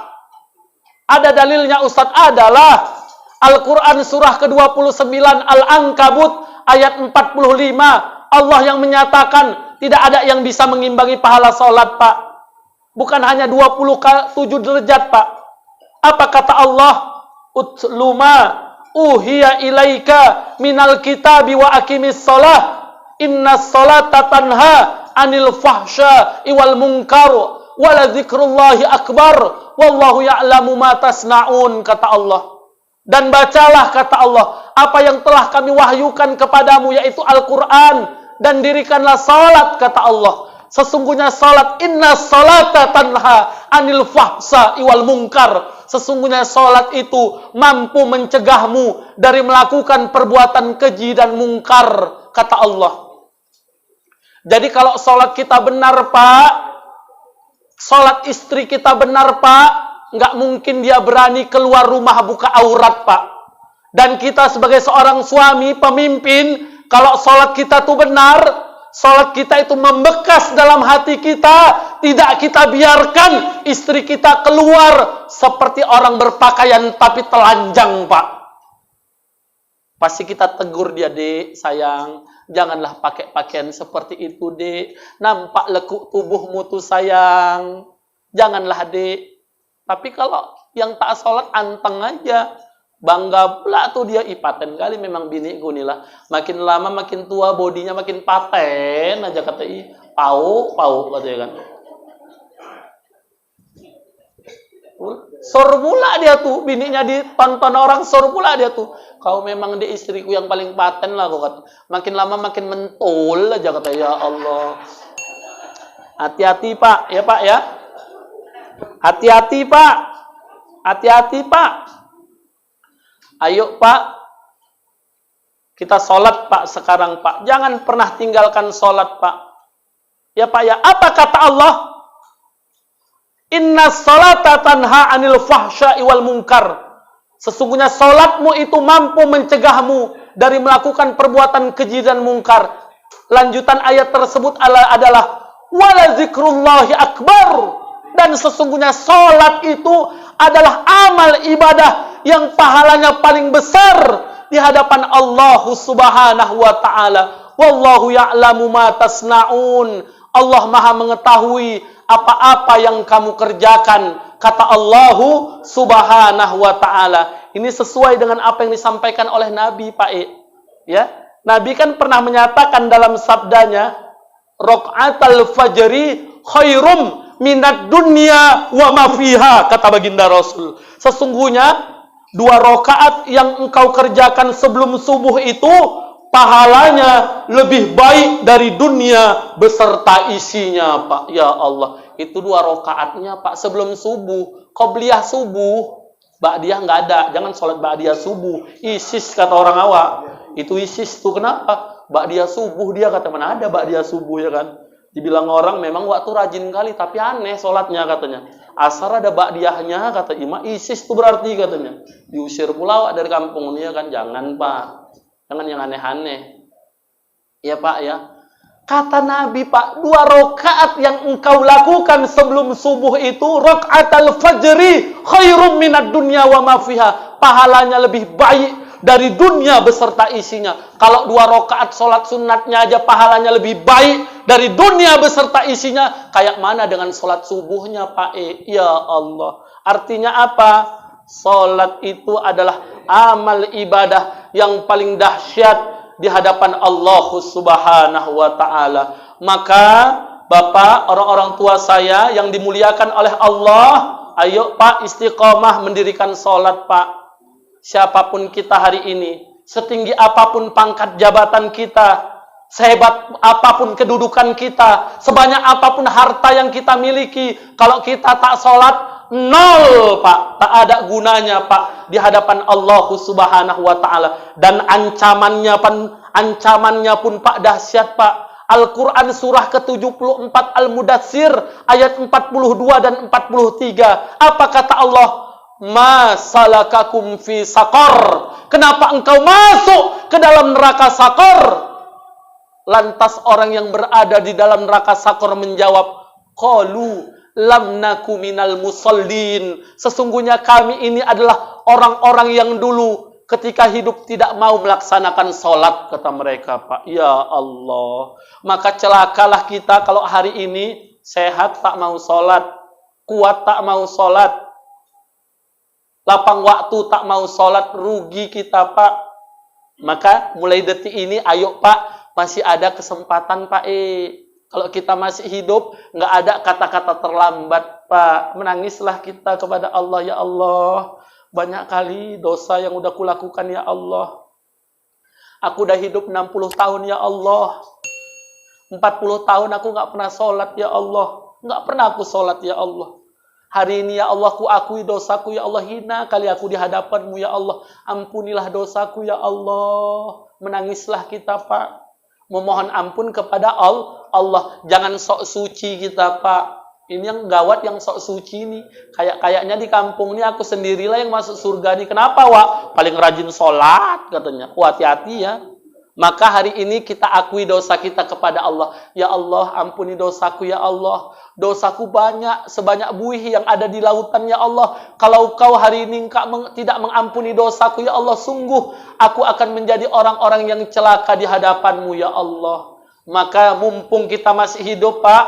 Ada dalilnya, Ustaz, adalah Al-Quran surah ke-29 Al-Ankabut ayat 45. Allah yang menyatakan tidak ada yang bisa mengimbangi pahala sholat, Pak. Bukan hanya 27 derajat, Pak. Apa kata Allah? Utluma uhiya ilaika minal kitabi wa aqimis sholah. Inna sholata tanha anil fahsya iwal munkar wala zikrullahi akbar wallahu ya'lamu ma tasna'un, kata Allah. Dan bacalah, kata Allah, apa yang telah kami wahyukan kepadamu, yaitu Al-Quran, dan dirikanlah salat, kata Allah. Sesungguhnya salat, inna salata tanha anil fahsya iwal munkar. Sesungguhnya salat itu mampu mencegahmu dari melakukan perbuatan keji dan mungkar, kata Allah. Jadi kalau salat kita benar, Pak, salat istri kita benar, Pak, nggak mungkin dia berani keluar rumah buka aurat, Pak. Dan kita sebagai seorang suami, pemimpin, kalau sholat kita itu benar, sholat kita itu membekas dalam hati kita, tidak kita biarkan istri kita keluar seperti orang berpakaian tapi telanjang, Pak. Pasti kita tegur dia, Dek, sayang, janganlah pakai pakaian seperti itu, Dek. Nampak lekuk tubuhmu tuh, sayang. Janganlah, Dek. Tapi kalau yang tak sholat anteng aja, bangga pula tuh dia, paten kali memang biniku nih lah. Makin lama makin tua, bodinya makin paten aja, kata pau katanya kan. Sor pula dia tuh, bininya ditonton orang, sor pula dia tuh. Kau memang dia istriku yang paling paten lah, kok kata. Makin lama makin mentul aja, kata. Ya Allah. Hati-hati, Pak, ya, Pak, ya. Hati-hati, Pak. Hati-hati, Pak. Ayo, Pak. Kita sholat, Pak, sekarang, Pak. Jangan pernah tinggalkan sholat, Pak. Ya, Pak, ya. Apa kata Allah? Inna sholata tanha anil fahsya'i wal munkar. Sesungguhnya sholatmu itu mampu mencegahmu dari melakukan perbuatan keji dan mungkar. Lanjutan ayat tersebut adalah wala zikrullahi akbar. Dan sesungguhnya sholat itu adalah amal ibadah yang pahalanya paling besar di hadapan Allah Subhanahu wa ta'ala. Wallahu ya'lamu ma tasna'un. Allah Maha mengetahui apa-apa yang kamu kerjakan. Kata Allahu Subhanahu wa ta'ala. Ini sesuai dengan apa yang disampaikan oleh Nabi, Pak E. Ya, Nabi kan pernah menyatakan dalam sabdanya, Raq'atal fajri khairum minad dunya wa ma fiha, kata baginda Rasul. Sesungguhnya 2 rakaat yang engkau kerjakan sebelum subuh itu pahalanya lebih baik dari dunia beserta isinya, Pak. Ya Allah, itu 2 rakaatnya, Pak, sebelum subuh. Qobliyah subuh, ba'diyah nggak ada. Jangan sholat ba'diyah subuh. ISIS kata orang awak. Itu ISIS tuh kenapa? Ba'diyah subuh dia kata, mana ada ba'diyah subuh, ya kan? Dibilang orang memang waktu rajin kali, tapi aneh sholatnya katanya. Asar ada ba'diyahnya, kata Ima. ISIS tuh berarti katanya. Diusir pula dari kampung ini, ya kan? Jangan, Pak. Jangan yang aneh-aneh. Ya, Pak, ya. Kata Nabi, Pak, 2 rakaat yang engkau lakukan sebelum subuh itu, raq'atal fajri khairum minad dunya wa ma fiha. Pahalanya lebih baik dari dunia beserta isinya. Kalau 2 rakaat sholat sunatnya aja pahalanya lebih baik dari dunia beserta isinya, kayak mana dengan sholat subuhnya, Pak E? Ya Allah. Artinya apa? Sholat itu adalah amal ibadah yang paling dahsyat di hadapan Allah Subhanahu wa ta'ala. Maka Bapak, orang-orang tua saya yang dimuliakan oleh Allah, ayo Pak, istiqomah mendirikan sholat, Pak. Siapapun kita hari ini, setinggi apapun pangkat jabatan kita, sehebat apapun kedudukan kita, sebanyak apapun harta yang kita miliki, kalau kita tak sholat, nol, Pak. Tak ada gunanya, Pak, di hadapan Allah Subhanahu wa ta'ala. Dan ancamannya pun, Pak, dahsyat, Pak. Al-Quran surah ke-74 Al-Mudatsir ayat 42 dan 43. Apa kata Allah? Ma salakakum fi saqar. Kenapa engkau masuk ke dalam neraka saqar? Lantas orang yang berada di dalam neraka saqar menjawab, qalu lam naku minal musallin. Sesungguhnya kami ini adalah orang-orang yang dulu ketika hidup tidak mau melaksanakan sholat, kata mereka, Pak. Ya Allah. Maka celakalah kita kalau hari ini sehat tak mau sholat, kuat tak mau sholat, lapang waktu tak mau sholat, rugi kita, Pak. Maka mulai detik ini, ayo Pak, masih ada kesempatan, Pak E. Kalau kita masih hidup, nggak ada kata-kata terlambat, Pak. Menangislah kita kepada Allah, ya Allah. Banyak kali dosa yang udah kulakukan, ya Allah. Aku udah hidup 60 tahun, ya Allah. 40 tahun aku nggak pernah sholat, ya Allah. Nggak pernah aku sholat, ya Allah. Hari ini, ya Allah, ku akui dosaku, ya Allah. Hina kali aku di hadapan-Mu, ya Allah. Ampunilah dosaku, ya Allah. Menangislah kita, Pak. Memohon ampun kepada Allah. Jangan sok suci kita, Pak. Ini yang gawat, yang sok suci nih. Kayaknya di kampung ini aku sendirilah yang masuk surga nih. Kenapa, Wak? Paling rajin sholat, katanya. Wah, hati-hati ya. Maka hari ini kita akui dosa kita kepada Allah. Ya Allah, ampuni dosaku, ya Allah. Dosaku banyak, sebanyak buih yang ada di lautan, ya Allah. Kalau Kau hari ini tidak mengampuni dosaku, ya Allah, sungguh aku akan menjadi orang-orang yang celaka di hadapan-Mu, ya Allah. Maka mumpung kita masih hidup, Pak,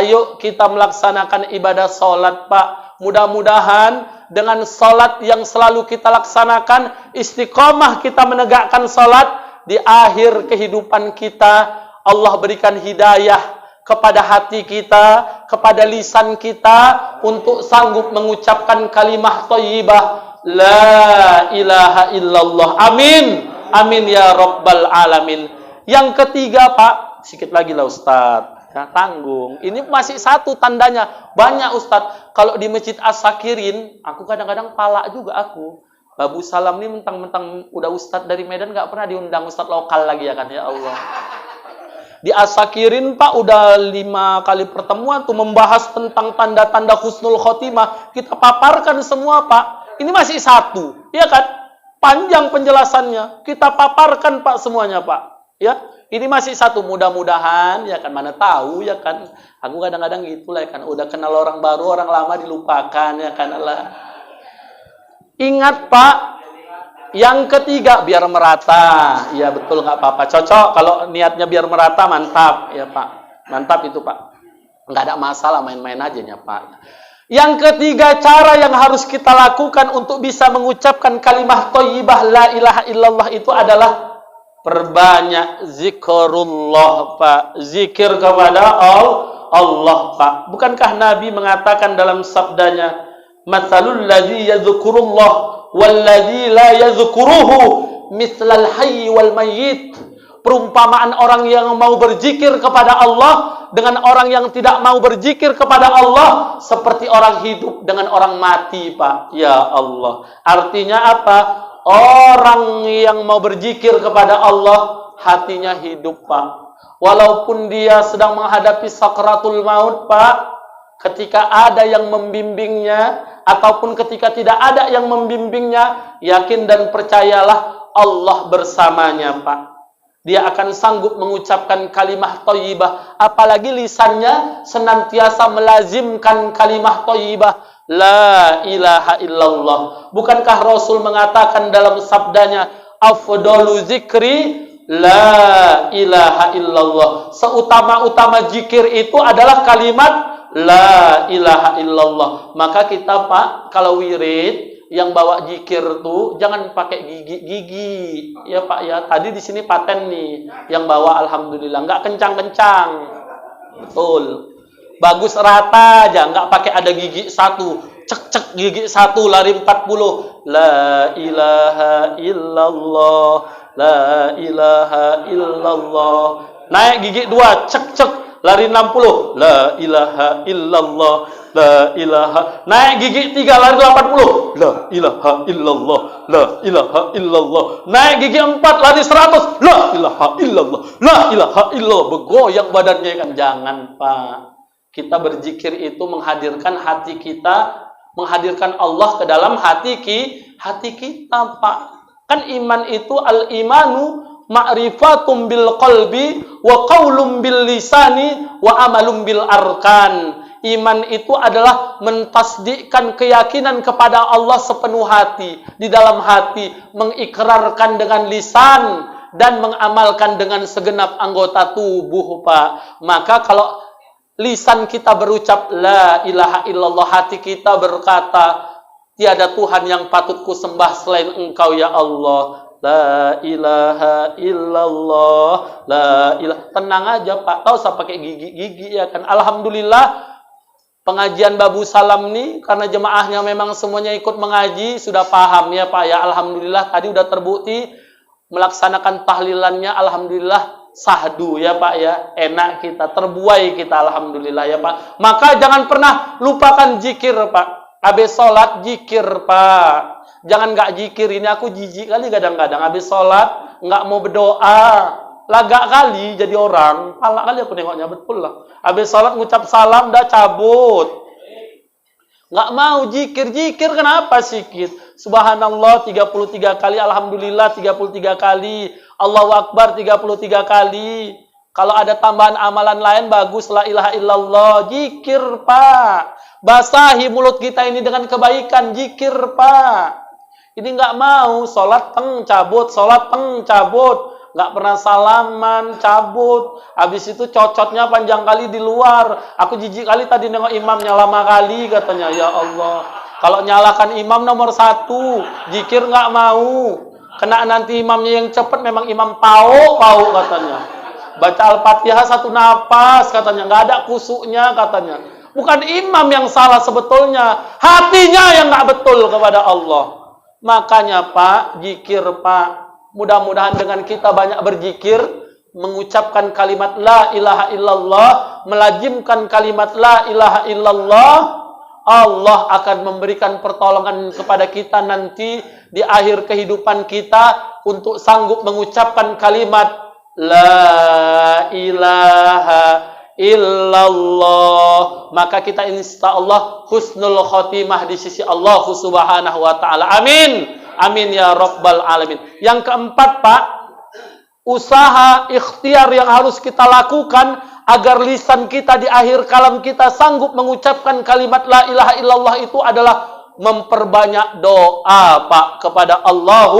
ayo kita melaksanakan ibadah sholat, Pak. Mudah-mudahan dengan sholat yang selalu kita laksanakan, istiqomah kita menegakkan sholat, di akhir kehidupan kita, Allah berikan hidayah kepada hati kita, kepada lisan kita, untuk sanggup mengucapkan kalimah thayyibah, la ilaha illallah. Amin. Amin ya rabbal alamin. Yang ketiga, Pak, sedikit lagi lah Ustaz. Ya, tanggung. Ini masih satu tandanya. Banyak Ustaz. Kalau di Masjid As-Sakirin, aku kadang-kadang palak juga aku. Babu Salam ini mentang-mentang udah Ustaz dari Medan, nggak pernah diundang Ustaz lokal lagi, ya kan, ya Allah. Di As-Sakirin, Pak, udah 5 kali pertemuan tuh membahas tentang tanda-tanda husnul khotimah. Kita paparkan semua, Pak. Ini masih satu, ya kan? Panjang penjelasannya. Kita paparkan, Pak, semuanya, Pak. Ya, ini masih satu. Mudah-mudahan, ya kan, mana tahu, ya kan. Aku kadang-kadang gitu lah, ya kan. Udah kenal orang baru, orang lama dilupakan, ya kan, Allah. Ingat, Pak, yang ketiga, biar merata. Ya betul, nggak apa-apa. Cocok kalau niatnya biar merata, mantap. Ya Pak, mantap itu, Pak. Nggak ada masalah, main-main aja ya Pak. Yang ketiga, cara yang harus kita lakukan untuk bisa mengucapkan kalimat thayyibah la ilaha illallah itu adalah perbanyak zikrullah, Pak. Zikir kepada Allah, Pak. Bukankah Nabi mengatakan dalam sabdanya, "Matsalul ladzi yadhkurullah wal ladzi la yadhkuruhu mithlal hayy wal mayyit." Perumpamaan orang yang mau berzikir kepada Allah dengan orang yang tidak mau berzikir kepada Allah seperti orang hidup dengan orang mati, Pak. Ya Allah. Artinya apa? Orang yang mau berzikir kepada Allah hatinya hidup, Pak. Walaupun dia sedang menghadapi sakratul maut, Pak, ketika ada yang membimbingnya ataupun ketika tidak ada yang membimbingnya, yakin dan percayalah Allah bersamanya, Pak. Dia akan sanggup mengucapkan kalimah thayyibah, apalagi lisannya senantiasa melazimkan kalimah thayyibah la ilaha illallah. Bukankah Rasul mengatakan dalam sabdanya, afdalu zikri la ilaha illallah. Seutama-utama zikir itu adalah kalimat la ilaha illallah. Maka kita, Pak, kalau wirid yang bawa zikir tuh jangan pakai gigi ya Pak ya. Tadi di sini paten nih yang bawa, alhamdulillah nggak kencang-kencang, betul, bagus rata aja, nggak pakai ada gigi satu, cek gigi satu lari 40 la ilaha illallah, la ilaha illallah. Naik gigi dua, cek lari 60 la ilaha illallah, la ilaha. Naik gigi 3 lari 80 la ilaha illallah, la ilaha illallah. Naik gigi 4 lari 100 la ilaha illallah, la ilaha illallah. Begoyang badannya kan. Jangan, Pak. Kita berzikir itu menghadirkan hati kita, menghadirkan Allah ke dalam hati kita, Pak. Kan iman itu al-imanu ma'rifatum bil qalbi wa qaulum bil lisani wa amalum bil arkan. Iman itu adalah mentasdikkan keyakinan kepada Allah sepenuh hati, di dalam hati, mengikrarkan dengan lisan dan mengamalkan dengan segenap anggota tubuh, Pak. Maka kalau lisan kita berucap la ilaha illallah, hati kita berkata tiada Tuhan yang patut kusembah selain Engkau ya Allah, la ilaha illallah, la ilaha. Tenang aja, Pak. Tahu usah pakai gigi ya kan. Alhamdulillah pengajian Babu Salam nih, karena jemaahnya memang semuanya ikut mengaji, sudah paham ya Pak ya. Alhamdulillah tadi udah terbukti melaksanakan tahlilannya, alhamdulillah sahdu ya Pak ya. Enak kita, terbuai kita, alhamdulillah ya Pak. Maka jangan pernah lupakan zikir, Pak. Habis sholat zikir, Pak. Jangan nggak zikir, ini aku jijik kali kadang-kadang. Habis sholat nggak mau berdoa, lagak kali jadi orang, palak kali aku nengoknya, betul lah. Habis sholat ngucap salam, dah cabut. Nggak mau zikir kenapa sikit? Subhanallah 33 kali, Alhamdulillah 33 kali, Allahu Akbar 33 kali. Kalau ada tambahan amalan lain, bagus, la ilaha illallah. Zikir, Pak. Basahi mulut kita ini dengan kebaikan, zikir, Pak. Ini nggak mau, sholat cabut, sholat cabut. Nggak pernah salaman, cabut. Habis itu cocotnya panjang kali di luar. Aku jijik kali tadi nengok imamnya lama kali katanya. Ya Allah. Kalau nyalakan imam nomor 1, zikir nggak mau. Kena nanti imamnya yang cepet, memang imam pau katanya. Baca Al-Fatihah 1 napas katanya. Nggak ada kusuknya katanya. Bukan imam yang salah sebetulnya. Hatinya yang nggak betul kepada Allah. Makanya Pak, zikir Pak. Mudah-mudahan dengan kita banyak berzikir, mengucapkan kalimat la ilaha illallah, melazimkan kalimat la ilaha illallah, Allah akan memberikan pertolongan kepada kita nanti di akhir kehidupan kita untuk sanggup mengucapkan kalimat la ilaha illallah. Maka kita insyaallah husnul khotimah di sisi Allah Subhanahu wa taala. Amin. Amin ya Rabbal Alamin. Yang keempat, Pak, usaha ikhtiar yang harus kita lakukan agar lisan kita di akhir kalam kita sanggup mengucapkan kalimat la ilaha illallah itu adalah memperbanyak doa, Pak, kepada Allah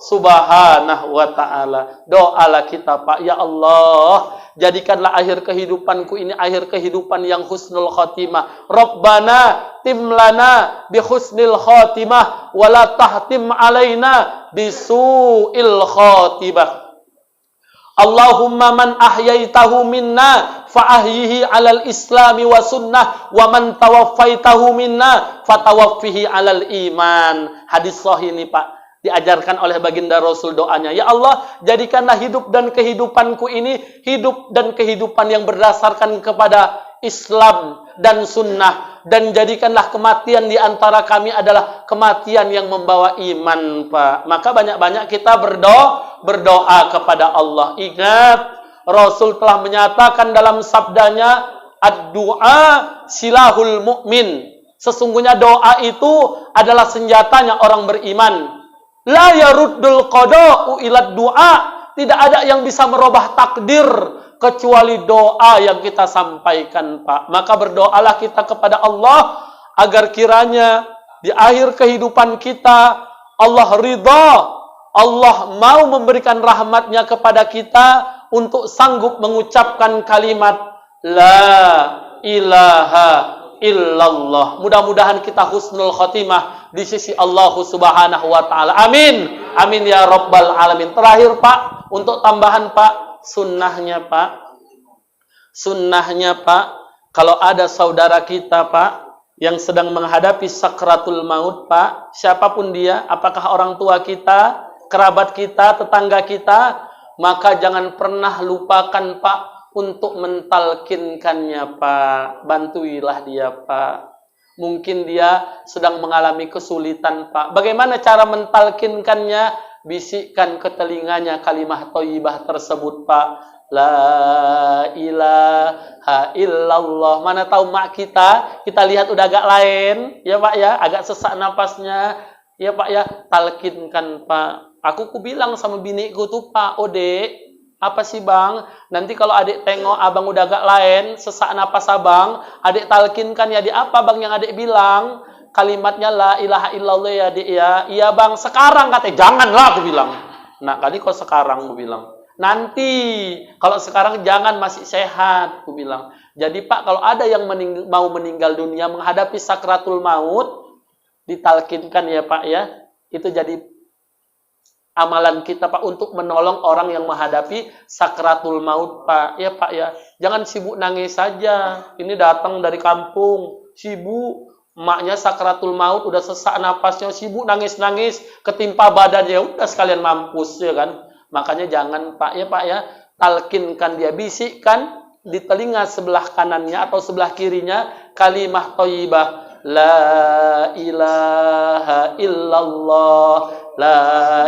Subhanahu wa ta'ala. Doalah kita, Pak. Ya Allah, jadikanlah akhir kehidupanku ini akhir kehidupan yang husnul khotimah. Rabbana timlana bi husnil khotimah wala tahtim alaina bisu'il khotimah. Allahumma man ahyaitahu minna fa'ahyihi alal islami wa sunnah wa man tawaffaitahu minna fatawaffihi alal iman. Hadis sahih ini Pak, diajarkan oleh baginda Rasul doanya. Ya Allah, jadikanlah hidup dan kehidupanku ini hidup dan kehidupan yang berdasarkan kepada Islam dan sunnah, dan jadikanlah kematian di antara kami adalah kematian yang membawa iman, Pak. Maka banyak-banyak kita berdoa kepada Allah. Ingat, Rasul telah menyatakan dalam sabdanya, ad-du'a silahul mu'min. Sesungguhnya doa itu adalah senjatanya orang beriman. La yaruddul qada'u ila du'a. Tidak ada yang bisa merubah takdir kecuali doa yang kita sampaikan, Pak. Maka berdoalah kita kepada Allah agar kiranya di akhir kehidupan kita Allah ridha, Allah mau memberikan rahmatnya kepada kita untuk sanggup mengucapkan kalimat La ilaha illallah. Mudah-mudahan kita husnul khotimah di sisi Allah Subhanahu wa taala. Amin. Amin ya rabbal alamin. Terakhir, Pak, untuk tambahan, Pak, sunnahnya, Pak. Sunnahnya, Pak, kalau ada saudara kita, Pak, yang sedang menghadapi sakratul maut, Pak, siapapun dia, apakah orang tua kita, kerabat kita, tetangga kita, maka jangan pernah lupakan, Pak, untuk mentalkinkannya, Pak. Bantuilah dia, Pak. Mungkin dia sedang mengalami kesulitan, Pak. Bagaimana cara mentalkinkannya? Bisikkan ke telinganya kalimah thayyibah tersebut, Pak. La ilaha illallah. Mana tahu mak kita lihat udah agak lain, ya Pak ya, agak sesak napasnya, ya Pak ya, talkinkan, Pak. Aku bilang sama biniku tuh, Pak, Dek, apa sih Bang? Nanti kalau adik tengok abang udah agak lain, sesak napas abang, adik talkinkan ya, di apa Bang yang adik bilang? Kalimatnya la ilaha illallah ya, Dik ya. Iya Bang, sekarang katanya. Janganlah, aku bilang. Nah, kali kok sekarang, aku bilang. Nanti, kalau sekarang jangan, masih sehat, aku bilang. Jadi Pak, kalau ada yang mau meninggal dunia menghadapi sakratul maut, ditalkinkan ya Pak ya. Itu jadi amalan kita, Pak, untuk menolong orang yang menghadapi sakratul maut, Pak. Ya Pak ya. Jangan sibuk nangis saja. Ini datang dari kampung, sibuk. Emaknya sakratul maut, udah sesak napasnya, sibuk nangis-nangis, ketimpa badannya, udah sekalian mampus, ya kan? Makanya jangan, Pak ya, talkinkan dia, bisikkan di telinga sebelah kanannya atau sebelah kirinya kalimah thayyibah, la ilaha illallah, la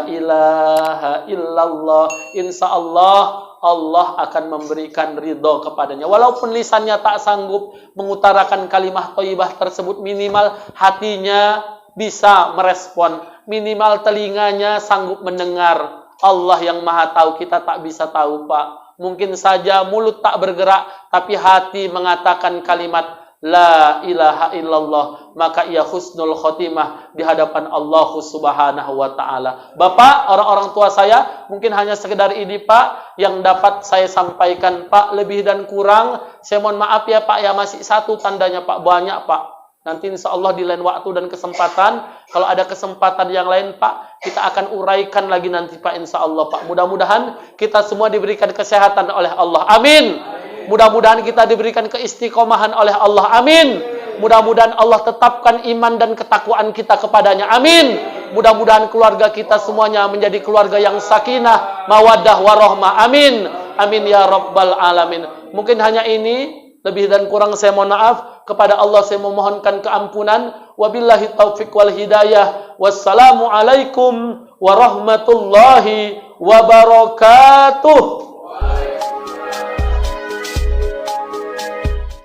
ilaha illallah. Insya Allah Allah akan memberikan ridho kepadanya. Walaupun lisannya tak sanggup mengutarakan kalimah thayyibah tersebut, minimal hatinya bisa merespon, minimal telinganya sanggup mendengar. Allah yang maha tahu, kita tak bisa tahu, Pak. Mungkin saja mulut tak bergerak, tapi hati mengatakan kalimat La ilaha illallah, maka ia husnul khotimah di hadapan Allah Subhanahu wa taala. Bapak, orang-orang tua saya, mungkin hanya sekedar ini Pak yang dapat saya sampaikan, Pak. Lebih dan kurang saya mohon maaf ya Pak ya, masih satu tandanya Pak, banyak Pak. Nanti insya Allah di lain waktu dan kesempatan, kalau ada kesempatan yang lain Pak, kita akan uraikan lagi nanti Pak, insya Allah Pak. Mudah-mudahan kita semua diberikan kesehatan oleh Allah. Amin. Mudah-mudahan kita diberikan keistiqomahan oleh Allah. Amin. Mudah-mudahan Allah tetapkan iman dan ketakwaan kita kepadanya. Amin. Mudah-mudahan keluarga kita semuanya menjadi keluarga yang sakinah, mawaddah, warahmah. Amin. Amin ya rabbal alamin. Mungkin hanya ini, lebih dan kurang saya mohon maaf. Kepada Allah saya memohonkan keampunan. Wabillahi taufiq wal hidayah. Wassalamualaikum warahmatullahi wabarakatuh.